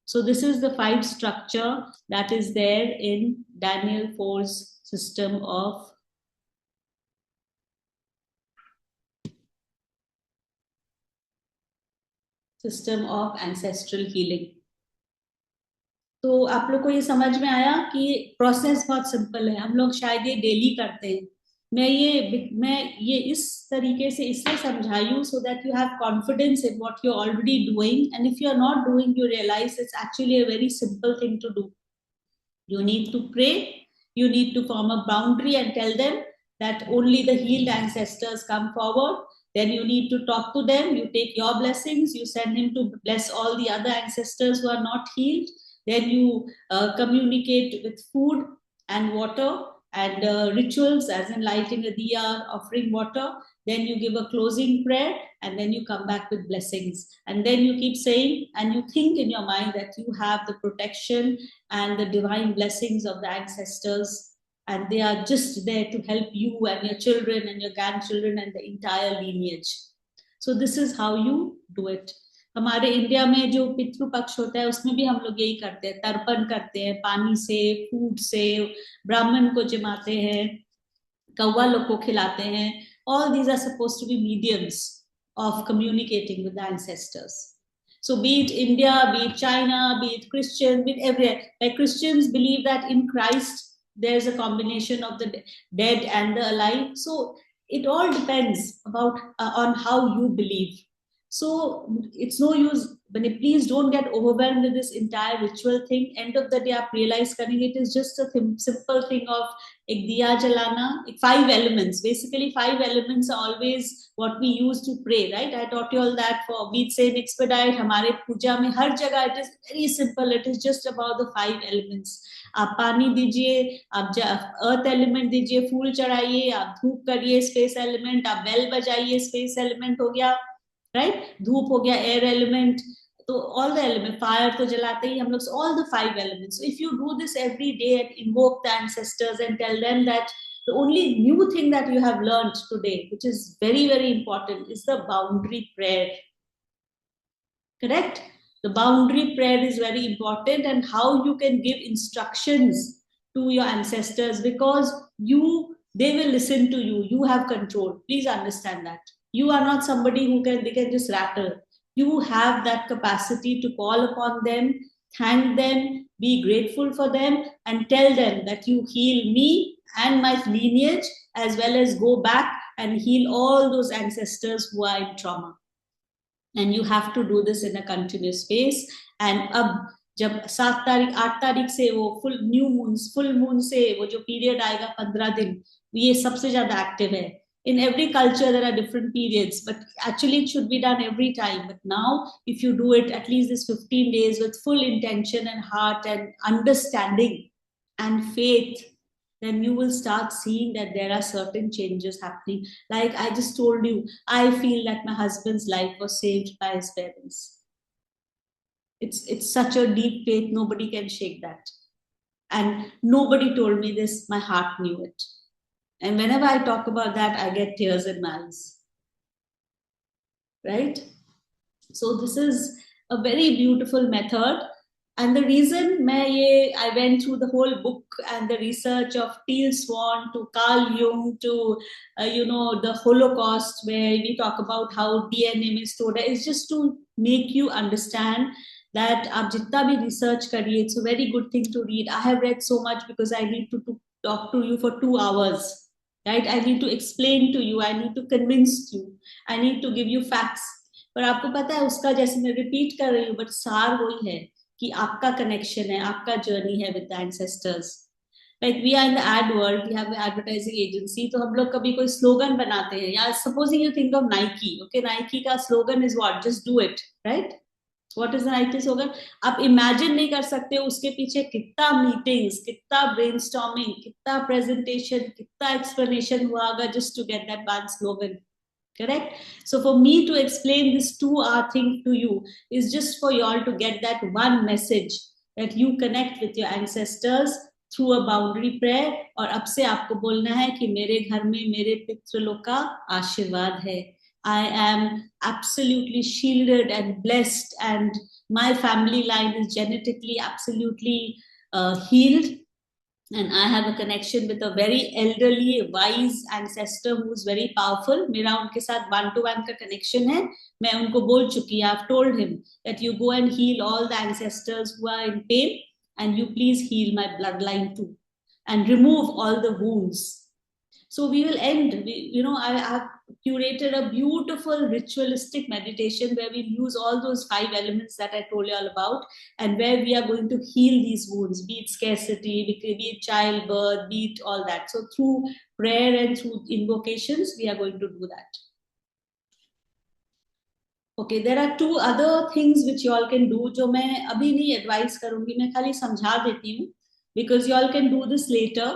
So, this is the five structure that is there in Daniel 4's system of ancestral healing. तो आप लोग को ये समझ में आया कि process बहुत सिंपल है, हम लोग शायद ये डेली करते हैं. मैं ये इस तरीके से इसलिए समझाई हूँ so that you have confidence in what you're already doing, and if you're not doing, you realize it's actually a very simple thing to do. You need to pray, you need to form a boundary and tell them that only the healed ancestors come forward. Then you need to talk to them, you take your blessings, you send him to bless all the other ancestors who are not healed. Then you communicate with food and water and rituals, as in lighting a diya, offering water. Then you give a closing prayer, and then you come back with blessings. And then you keep saying, and you think in your mind that you have the protection and the divine blessings of the ancestors, and they are just there to help you and your children and your grandchildren and the entire lineage. So this is how you do it. हमारे India में जो पितृ पक्ष होता है उसमें भी हम लोग यही करते हैं, तर्पण करते हैं, पानी से, फूड से, ब्राह्मण को जिमाते हैं, कौवा लोग को खिलाते हैं. All these are supposed to be mediums of communicating with the ancestors. So be it India, be it China, be it Christian, be it everywhere. Like Christians believe that in Christ there's a combination of the dead and the alive. So it all depends about on how you believe. So it's no use, but please don't get overwhelmed with this entire ritual thing. End of the day, आप realize करेंगे it is just a simple thing of एक दिया जलाना, 5 elements. Basically, 5 elements are always what we use to pray, right? I taught you all that for Beat Say Expedite. हमारे पूजा में हर जगह it is very simple. It is just about the 5 elements. आप पानी दीजिए, आप अर्थ एलिमेंट दीजिए, फूल चढ़ाइए, आप धूप करिए, स्पेस एलिमेंट, आप बेल बजाइए, स्पेस एलिमेंट हो गया, राइट? धूप हो गया, एयर एलिमेंट. तो all the elements, फायर तो जलाते ही हम लोग, all the 5 elements. So if you do this every day and invoke the ancestors and tell them that the only new thing that you have learned today, which is very, very important, is the boundary prayer. Correct? The boundary prayer is very important, and how you can give instructions to your ancestors, because they will listen to you. You have control. Please understand that. You are not somebody they can just rattle. You have that capacity to call upon them, thank them, be grateful for them, and tell them that you heal me and my lineage, as well as go back and heal all those ancestors who are in trauma. And you have to do this in a continuous pace. And अब जब 7 तारीख 8 तारीख से वो full moon से वो जो period आएगा 15 दिन, ये सबसे ज्यादा एक्टिव है. In every culture there are different periods, but actually it should be done every time. But now if you do it at least this 15 days with full intention and heart and understanding and faith, then you will start seeing that there are certain changes happening. Like I just told you, I feel that my husband's life was saved by his parents. It's such a deep faith, nobody can shake that. And nobody told me this, my heart knew it. And whenever I talk about that, I get tears in my eyes. Right? So this is a very beautiful method. And the reason I went through the whole book and the research of Teal Swan to Carl Jung to the Holocaust, where we talk about how DNA में stored है, is just to make you understand that आप जितना भी research करिए, it's a very good thing to read. I have read so much because I need to talk to you for 2 hours, right? I need to explain to you, I need to convince you, I need to give you facts. पर आपको पता है उसका, जैसे मैं repeat कर रही हूँ, बट सार वही है कि आपका कनेक्शन है, आपका जर्नी है with the ancestors. Like we are in the ad world, we have advertising agency, तो हम लोग कभी कोई स्लोगन बनाते हैं, या supposing you think of Nike, okay, Nike का slogan is what, just do it, right? What is the Nike slogan? आप इमेजिन नहीं कर सकते उसके पीछे कितना मीटिंग्स, कितना ब्रेनस्टॉर्मिंग, कितना प्रेजेंटेशन, कितना एक्सप्लेनेशन हुआ होगा just to get that one slogan. Correct? So for me to explain this 2 hour thing to you is just for you all to get that one message, that you connect with your ancestors through a boundary prayer. और अब से आपको बोलना है कि मेरे घर में मेरे पितृलों का आशीर्वाद है. I am absolutely shielded and blessed, and my family line is genetically absolutely healed, and I have a connection with a very elderly, wise ancestor who is very powerful. मेरा उनके साथ one to one का connection है. मैं उनको बोल चुकी हूँ. I've told him that you go and heal all the ancestors who are in pain, and you please heal my bloodline too, and remove all the wounds. So we will end. I have curated a beautiful ritualistic meditation where we'll use all those 5 elements that I told you all about, and where we are going to heal these wounds, be it scarcity, be it childbirth, be it all that. So through prayer and through invocations, we are going to do that. Okay, there are two other things which you all can do, जो मैं अभी नहीं advise करूँगी, मैं खाली समझा देती हूँ, because you all can do this later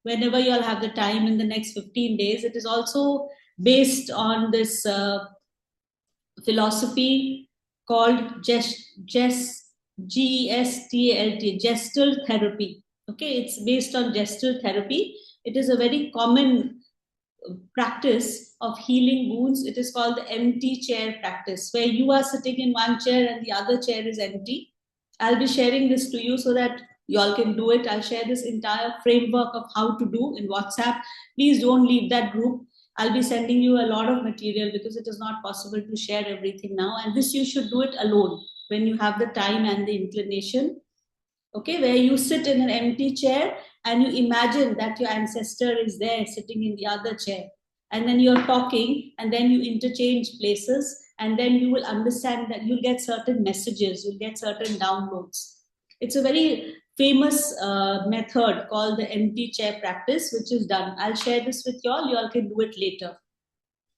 whenever you all have the time in the next 15 days. It is also based on this philosophy called gestal therapy. Okay, it's based on gestal therapy. It is a very common practice of healing wounds. It is called the empty chair practice, where you are sitting in one chair and the other chair is empty. I'll be sharing this to you so that you all can do it. I'll share this entire framework of how to do in WhatsApp. Please don't leave that group. I'll be sending you a lot of material because it is not possible to share everything now. And this you should do it alone when you have the time and the inclination. Okay, where you sit in an empty chair and you imagine that your ancestor is there sitting in the other chair, and then you're talking, and then you interchange places, and then you will understand that you'll get certain messages, you'll get certain downloads. It's a very famous method called the empty chair practice, which is done. I'll share this with you all can do it later.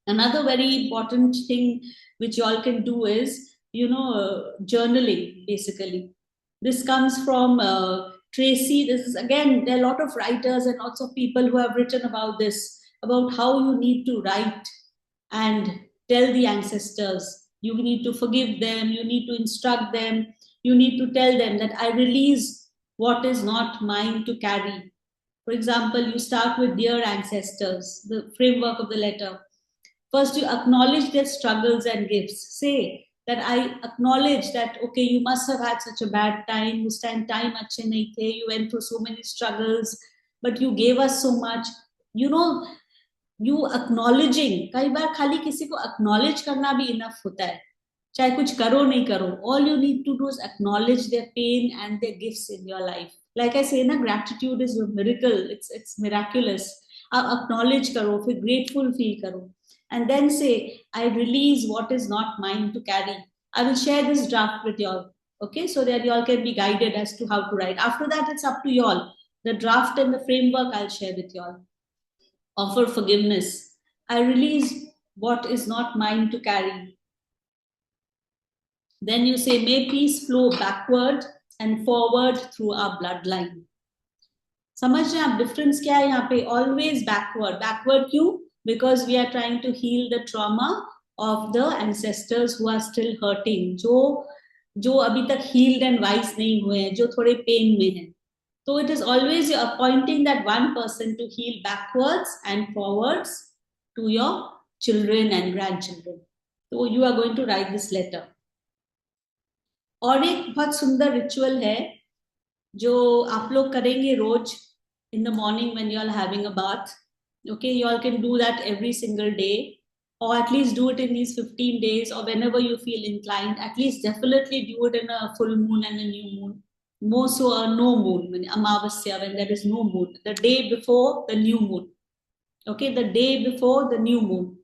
Another very important thing which you all can do is journaling. Basically, this comes from Tracy. This is, again, there are a lot of writers and lots of people who have written about this, about how you need to write and tell the ancestors. You need to forgive them, you need to instruct them, you need to tell them that I release what is not mine to carry. For example, you start with dear ancestors, the framework of the letter. First, you acknowledge their struggles and gifts. Say that I acknowledge that, okay, you must have had such a bad time. You stand time अच्छे नहीं थे. You went through so many struggles, but you gave us so much. You acknowledging. कई बार खाली किसी को acknowledge करना भी enough होता है. चाहे कुछ करो नहीं करो. All you need to do is acknowledge their pain and their gifts in your life. Like I say, na, gratitude is a miracle. It's miraculous. Acknowledge करो, फिर grateful feel करो. And then say, I release what is not mine to carry. I will share this draft with y'all, okay, so that y'all can be guided as to how to write. After that, it's up to y'all. The draft and the framework I'll share with y'all. Offer forgiveness. I release what is not mine to carry. Then you say, may peace flow backward and forward through our bloodline. समझ रहे हैं आप difference क्या है यहाँ पे? Always backward क्यों? Because we are trying to heal the trauma of the ancestors who are still hurting, जो अभी तक हील्ड एंड वाइज नहीं हुए हैं, जो थोड़े पेन में हैं. तो it is always appointing that one person to heal backwards and forwards to your children and grandchildren. So you are going to write this letter. और एक बहुत सुंदर रिचुअल है जो आप लोग करेंगे रोज in the morning when you are having a bath. Okay, you all can do that every single day, or at least do it in these 15 days, or whenever you feel inclined. At least definitely do it in a full moon and a new moon. More so a no moon, when Amavasya, when there is no moon, the day before the new moon. Okay, the day before the new moon.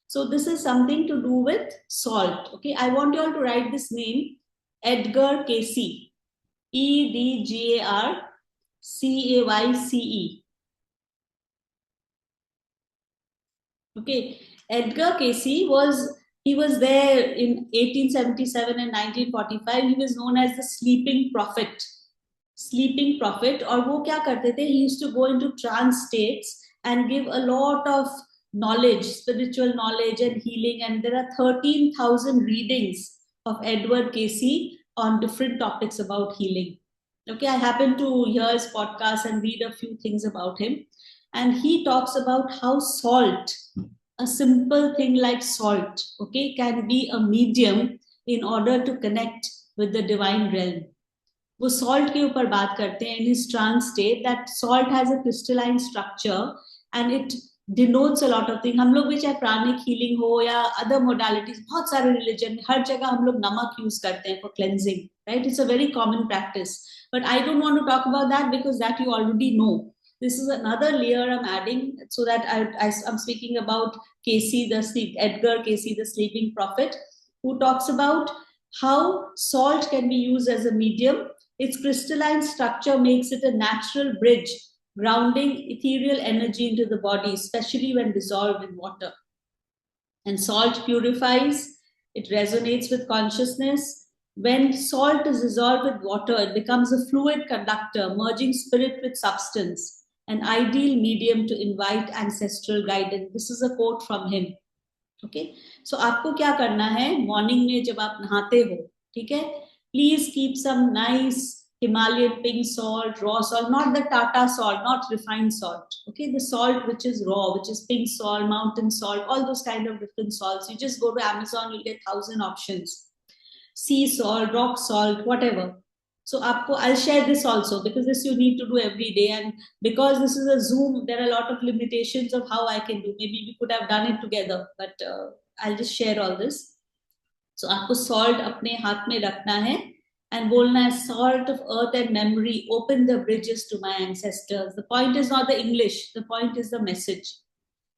So this is something to do with salt. Okay, I want you all to write this name, Edgar Casey. Edgarcace. Okay, Edgar Casey was there in 1877 and 1945. He was known as the sleeping prophet. Sleeping prophet. और वो क्या करते थे? He used to go into trance states and give a lot of knowledge, spiritual knowledge and healing. And there are 13,000 readings of Edward Casey on different topics about healing. Okay, I happened to hear his podcast and read a few things about him. And he talks about how salt, a simple thing like salt, okay, can be a medium in order to connect with the divine realm. वो salt के ऊपर बात करते हैं in his trance state that salt has a crystalline structure and it denotes a lot of things. हम लोग भी चाहे प्राणिक healing हो या other modalities, बहुत सारे religion, हर जगह हम लोग नमक use करते हैं for cleansing, right? It's a very common practice. But I don't want to talk about that because that you already know. This is another layer I'm adding so that I'm speaking about Edgar Casey, the sleeping prophet, who talks about how salt can be used as a medium. Its crystalline structure makes it a natural bridge, grounding ethereal energy into the body, especially when dissolved in water. And salt purifies, it resonates with consciousness. When salt is dissolved with water, it becomes a fluid conductor, merging spirit with substance, an ideal medium to invite ancestral guidance. This is a quote from him. Okay, so आपको क्या करना है morning में जब आप नहाते हो, ठीक है, please keep some nice Himalayan pink salt, raw salt, not the Tata salt, not refined salt. Okay, the salt which is raw, which is pink salt, mountain salt, all those kind of different salts. You just go to Amazon, you'll get 1,000 options. Sea salt, rock salt, whatever. So aapko, I'll share this also because this you need to do every day. And because this is a Zoom, there are a lot of limitations of how I can do. Maybe we could have done it together, but I'll just share all this. So आपको salt अपने हाथ में रखना है and बोलना है salt of earth and memory, open the bridges to my ancestors. The point is not the English, the point is the message.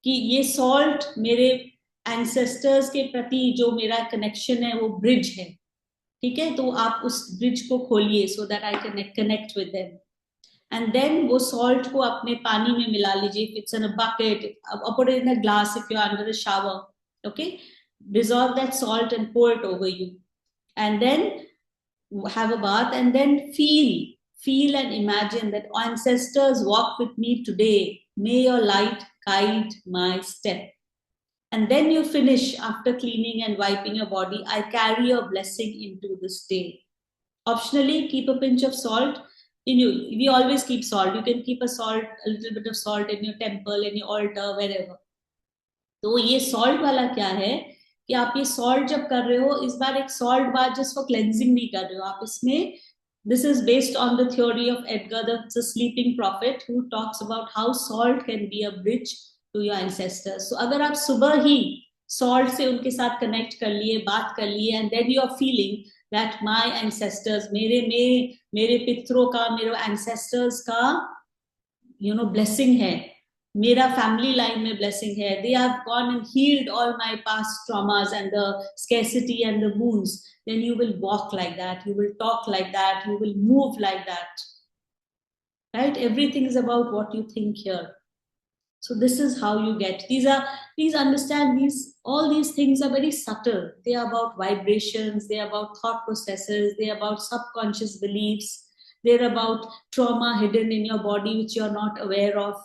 कि ये salt मेरे ancestors के प्रति जो मेरा connection है वो bridge है, ठीक है, तो आप उस ब्रिज को खोलिए so that I can connect with them. And then वो salt को अपने पानी में मिला लीजिए. If it's in a bucket, or put it in a glass if you're under a shower. Okay, dissolve that salt and pour it over you, and then have a bath, and then feel and imagine that ancestors walk with me today. May your light guide my step. And then you finish after cleaning and wiping your body. I carry your blessing into this day. Optionally, keep a pinch of salt in you. We always keep salt. You can keep a little bit of salt in your temple, in your altar, wherever. तो ये salt वाला क्या है कि आप ये salt जब कर रहे हो, इस बार एक salt bar just for cleansing नहीं कर रहे हो आप इसमें. This is based on the theory of Edgar, the sleeping prophet, who talks about how salt can be a bridge to your ancestors. So अगर आप सुबह ही salt से उनके साथ connect कर लिए, बात कर लिए, and then you are feeling that my ancestors, मेरे पितरों का, मेरे ancestors का blessing है, मेरा फैमिली लाइन में ब्लेसिंग है, they have gone and healed all my past traumas and the scarcity and the wounds, then you will walk like that, you will talk like that, you will move like that, right? Everything is about what you think here. So this is how you get please understand, all these things are very subtle. They are about vibrations, they are about thought processes, they are about subconscious beliefs, they're about trauma hidden in your body which you are not aware of.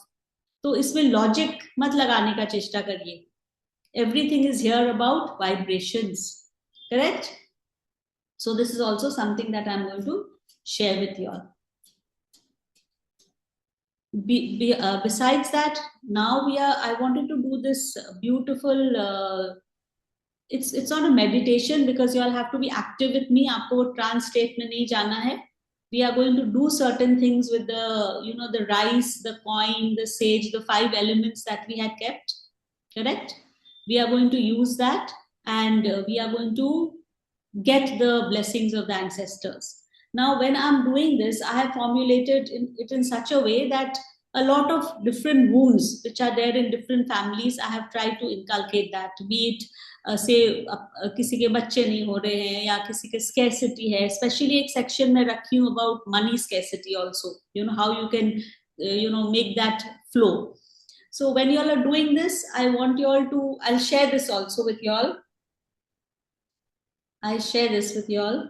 तो इसमें logic मत लगाने का चेष्टा करिए. Everything is here about vibrations, correct? So this is also something that I'm going to share with you all. Besides that, now I wanted to do this beautiful it's not a meditation because you all have to be active with me. आपको वो trance state में नहीं जाना है. We are going to do certain things with the, the rice, the coin, the sage, the 5 elements that we had kept. Correct? We are going to use that, and we are going to get the blessings of the ancestors. Now, when I'm doing this, I have formulated it in such a way that a lot of different wounds which are there in different families, I have tried to inculcate that. Be it से किसी के बच्चे नहीं हो रहे हैं या किसी के scarcity है, especially एक section में रखी हूँ about money scarcity also, how you can make that flow. So when you all are doing this, I want you all to, I'll share this also with you all. I share this with you all.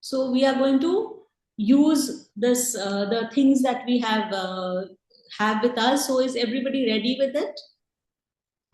So we are going to use this, the things that we have with us. So is everybody ready with it?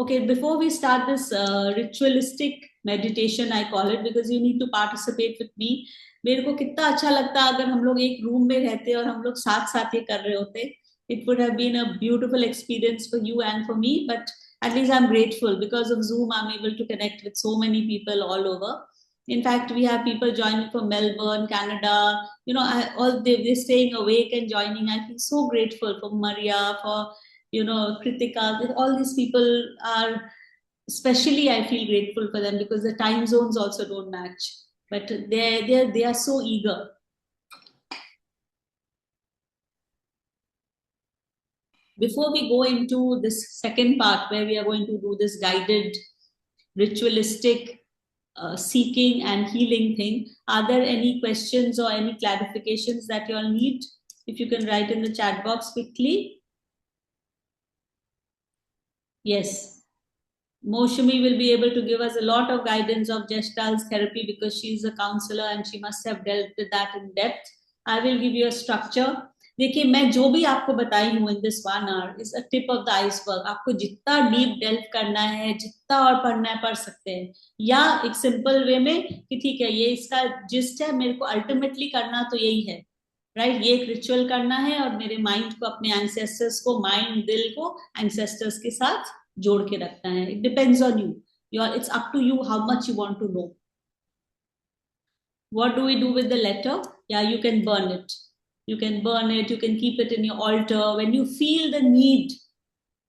Okay, before we start this ritualistic meditation, I call it, because you need to participate with me. मेरे को कितना अच्छा लगता अगर हम लोग एक room में रहते और हम लोग साथ साथ ये कर रहे होते. It would have been a beautiful experience for you and for me, but at least I'm grateful because of Zoom. I'm able to connect with so many people all over. In fact, we have people joining from Melbourne, Canada. They're staying awake and joining. I feel so grateful for Maria, for Kritika. All these people are, especially I feel grateful for them because the time zones also don't match. But they are so eager. Before we go into this second part where we are going to do this guided ritualistic seeking and healing thing, are there any questions or any clarifications that you all need? If you can write in the chat box quickly. Yes. Moshumi will be able to give us a lot of guidance of Gestalt therapy because she's a counselor and she must have dealt with that in depth. I will give you a structure. देखिए, मैं जो भी आपको बताई हूँ in this 1 hour is a tip of the iceberg. आपको जितना deep delve करना है, जितना और पढ़ना है पढ़ सकते हैं, या एक सिंपल वे में कि ठीक है ये इसका जिस्ट है, मेरे को अल्टीमेटली करना तो यही है, राइट? ये एक रिचुअल करना है और मेरे माइंड को, अपने एंसेस्टर्स को, माइंड दिल को एंसेस्टर्स के साथ जोड़ के रखना है. It depends on you. It's up to you how much you want to know. What do we do with the letter? Yeah, you can burn it. You can burn it. You can keep it in your altar. When you feel the need,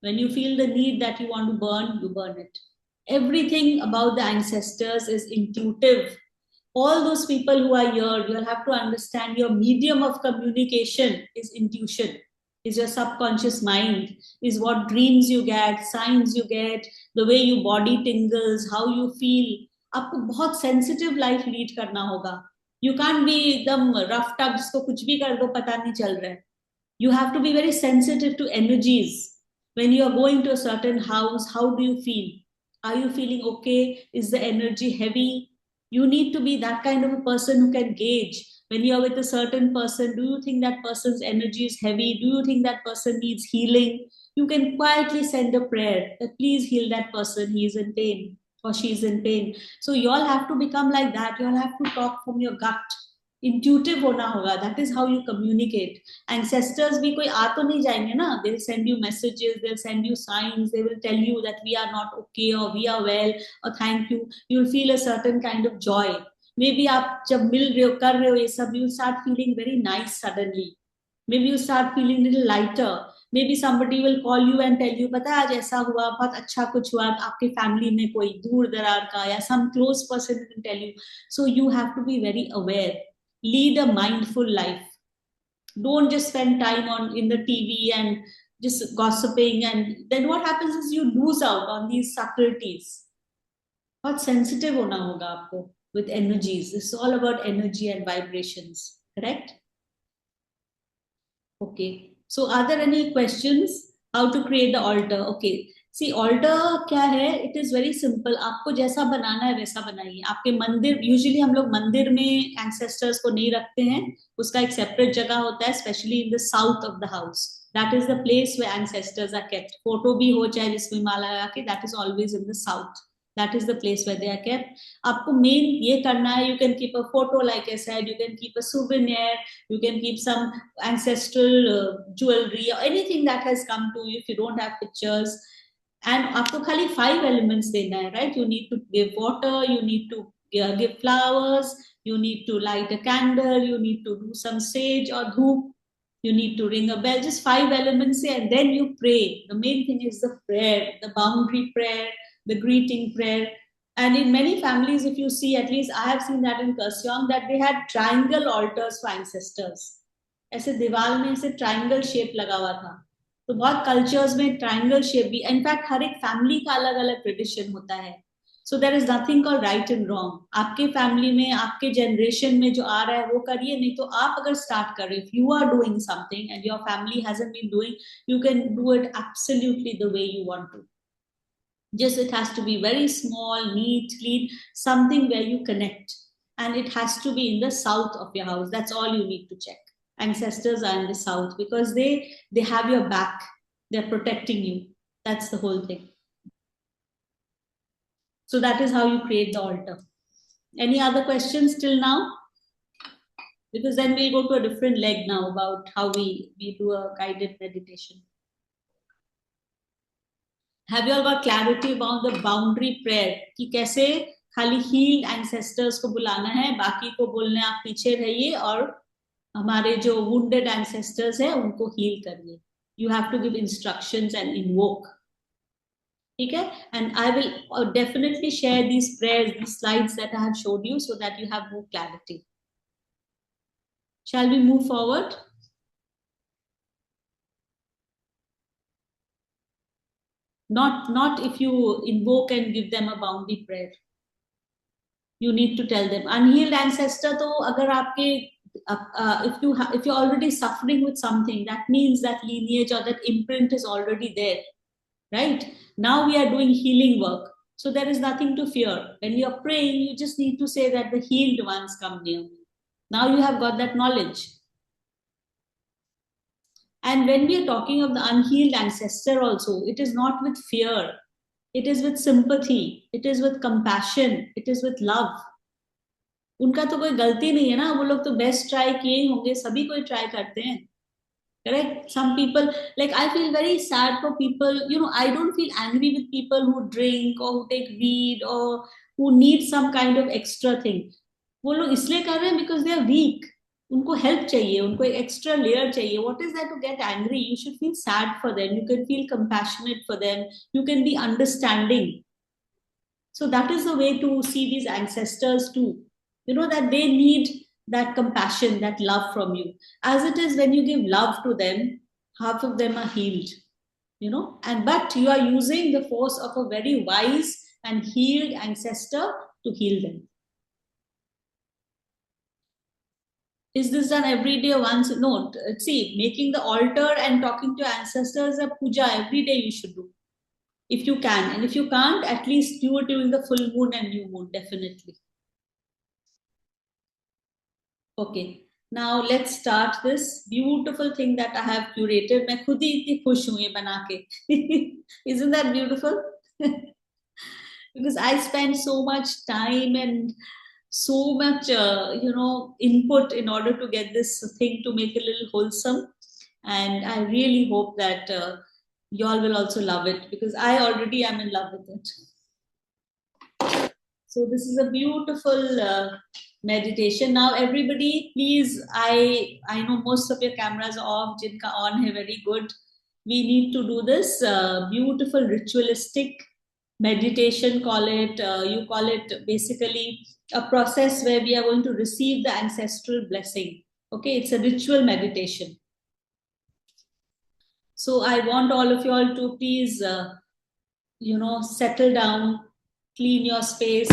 that you want to burn, you burn it. Everything about the ancestors is intuitive. All those people who are here, you'll have to understand your medium of communication is intuition, is your subconscious mind, is what dreams you get, signs you get, the way your body tingles, how you feel. आपको बहुत sensitive life lead करना होगा. You can't be एकदम rough tough जिसको कुछ भी कर दो पता नहीं चल रहा है. You have to be very sensitive to energies. When you are going to a certain house, how do you feel? Are you feeling okay? Is the energy heavy? You need to be that kind of a person who can gauge. When you are with a certain person, do you think that person's energy is heavy? Do you think that person needs healing? You can quietly send a prayer that please heal that person. He is in pain or she is in pain. So you all have to become like that. You all have to talk from your gut. Intuitive होना होगा. That is how you communicate. Ancestors भी कोई आ तो नहीं जाएंगे ना. They will send you messages, they will send you signs, they will tell you that we are not okay और वी आर वेल और thank you. You will feel a certain kind of joy. Maybe आप जब मिल रहे हो, कर रहे हो ये सब, you start feeling very nice suddenly. maybe you start feeling a little lighter. Maybe somebody will call you and tell you, पता है आज ऐसा हुआ, बहुत अच्छा कुछ हुआ आपके फैमिली में, कोई दूर दरार का, या some close person will tell you. So you have to be very aware. Lead a mindful life. Don't just spend time on in the TV and just gossiping, and then what happens is you lose out on these subtleties. बहुत sensitive होना होगा आपको with energies. It's all about energy and vibrations. Correct? Okay. So are there any questions? How to create the altar? Okay. See, altar क्या है? It is very simple. आपको जैसा बनाना है वैसा बनाइए. आपके मंदिर, यूजुअली हम लोग मंदिर में एंसेस्टर्स को नहीं रखते हैं. उसका एक सेपरेट जगह होता है, specially in the south of the house. That is the place where ancestors are kept. Photo भी हो चाहे जिसमें माला लगा के, that is always in the south. That is the place where they are kept. आपको main ये करना है. You can keep a photo, like I said. You can keep a souvenir. You can keep some ancestral jewelry or anything that has come to you if you don't have pictures. And आपको खाली 5 elements देना है, right? You need to give water. You need to give flowers. You need to light a candle. You need to do some sage or dhoop. You need to ring a bell. Just 5 elements, and then you pray. The main thing is the prayer, the boundary prayer, the greeting prayer. And in many families, if you see, at least I have seen that in Kurseong, that they had triangle altars for ancestors. ऐसे दीवार में ऐसे triangle shape लगा हुआ था. तो बहुत cultures में ट्राइंगल शेप भी, इनफैक्ट हर एक फैमिली का अलग अलग ट्रेडिशन होता है. So there is nothing called right and wrong. आपके फैमिली में, आपके जनरेशन में जो आ रहा है वो करिए, नहीं तो आप अगर स्टार्ट कर रहे हो, if you are doing something and your family hasn't been doing, you can do it absolutely the way you want to. Just it has to be very small, neat, clean, something where you connect. And it has to be in the south of your house. That's all you need to check. Ancestors are in the south because they have your back. They're protecting you. That's the whole thing. So that is how you create the altar. Any other questions till now? Because then we'll go to a different leg now about how we do a guided meditation. Have you all got clarity about the boundary prayer? कि कैसे खाली healed ancestors को बुलाना है, बाकी को बोलने आप पीछे रहिए, और हमारे जो wounded ancestors है उनको heal करिए. You have to give instructions and invoke. ठीक है? And I will definitely share these prayers, these slides that I have showed you, so that you have more clarity. Shall we move forward? Not if you invoke and give them a boundary prayer. You need to tell them. Unhealed ancestor, तो अगर आपके if you're already suffering with something, that means that lineage or that imprint is already there, right? Now we are doing healing work, so there is nothing to fear. When you're praying, you just need to say that the healed ones come near me. Now you have got that knowledge. And when we are talking of the unhealed ancestor also, it is not with fear. It is with sympathy. It is with compassion. It is with love. उनका तो कोई गलती नहीं है ना. वो लोग तो बेस्ट ट्राई किए होंगे. सभी कोई ट्राई करते हैं. Correct? Some people, like, I feel very sad for people. I don't feel angry with people who drink or who take weed or who need some kind of extra thing. वो लोग इसलिए कर रहे हैं because they are weak. उनको help चाहिए, उनको एक एक्स्ट्रा लेयर चाहिए. What is that to get angry? You should feel sad for them. You can feel compassionate for them. You can be understanding. So that is the way to see these ancestors too. That they need that compassion, that love from you. As it is, when you give love to them, half of them are healed. And but you are using the force of a very wise and healed ancestor to heal them. Is this done every day once? No. See, making the altar and talking to ancestors a puja every day you should do, if you can. And if you can't, at least do it during the full moon and new moon, definitely. Okay, now let's start this beautiful thing that I have curated. मैं खुद ही इतनी खुश हूँ ये बना के. Isn't that beautiful? Because I spend so much time and so much input in order to get this thing to make it a little wholesome. And I really hope that y'all will also love it, because I already am in love with it. So this is a beautiful meditation. Now everybody, please, I know most of your cameras are off. Jinka on hai, very good. We need to do this beautiful ritualistic meditation, call it. You call it basically a process where we are going to receive the ancestral blessing. Okay, it's a ritual meditation. So I want all of you all to please, settle down, clean your space.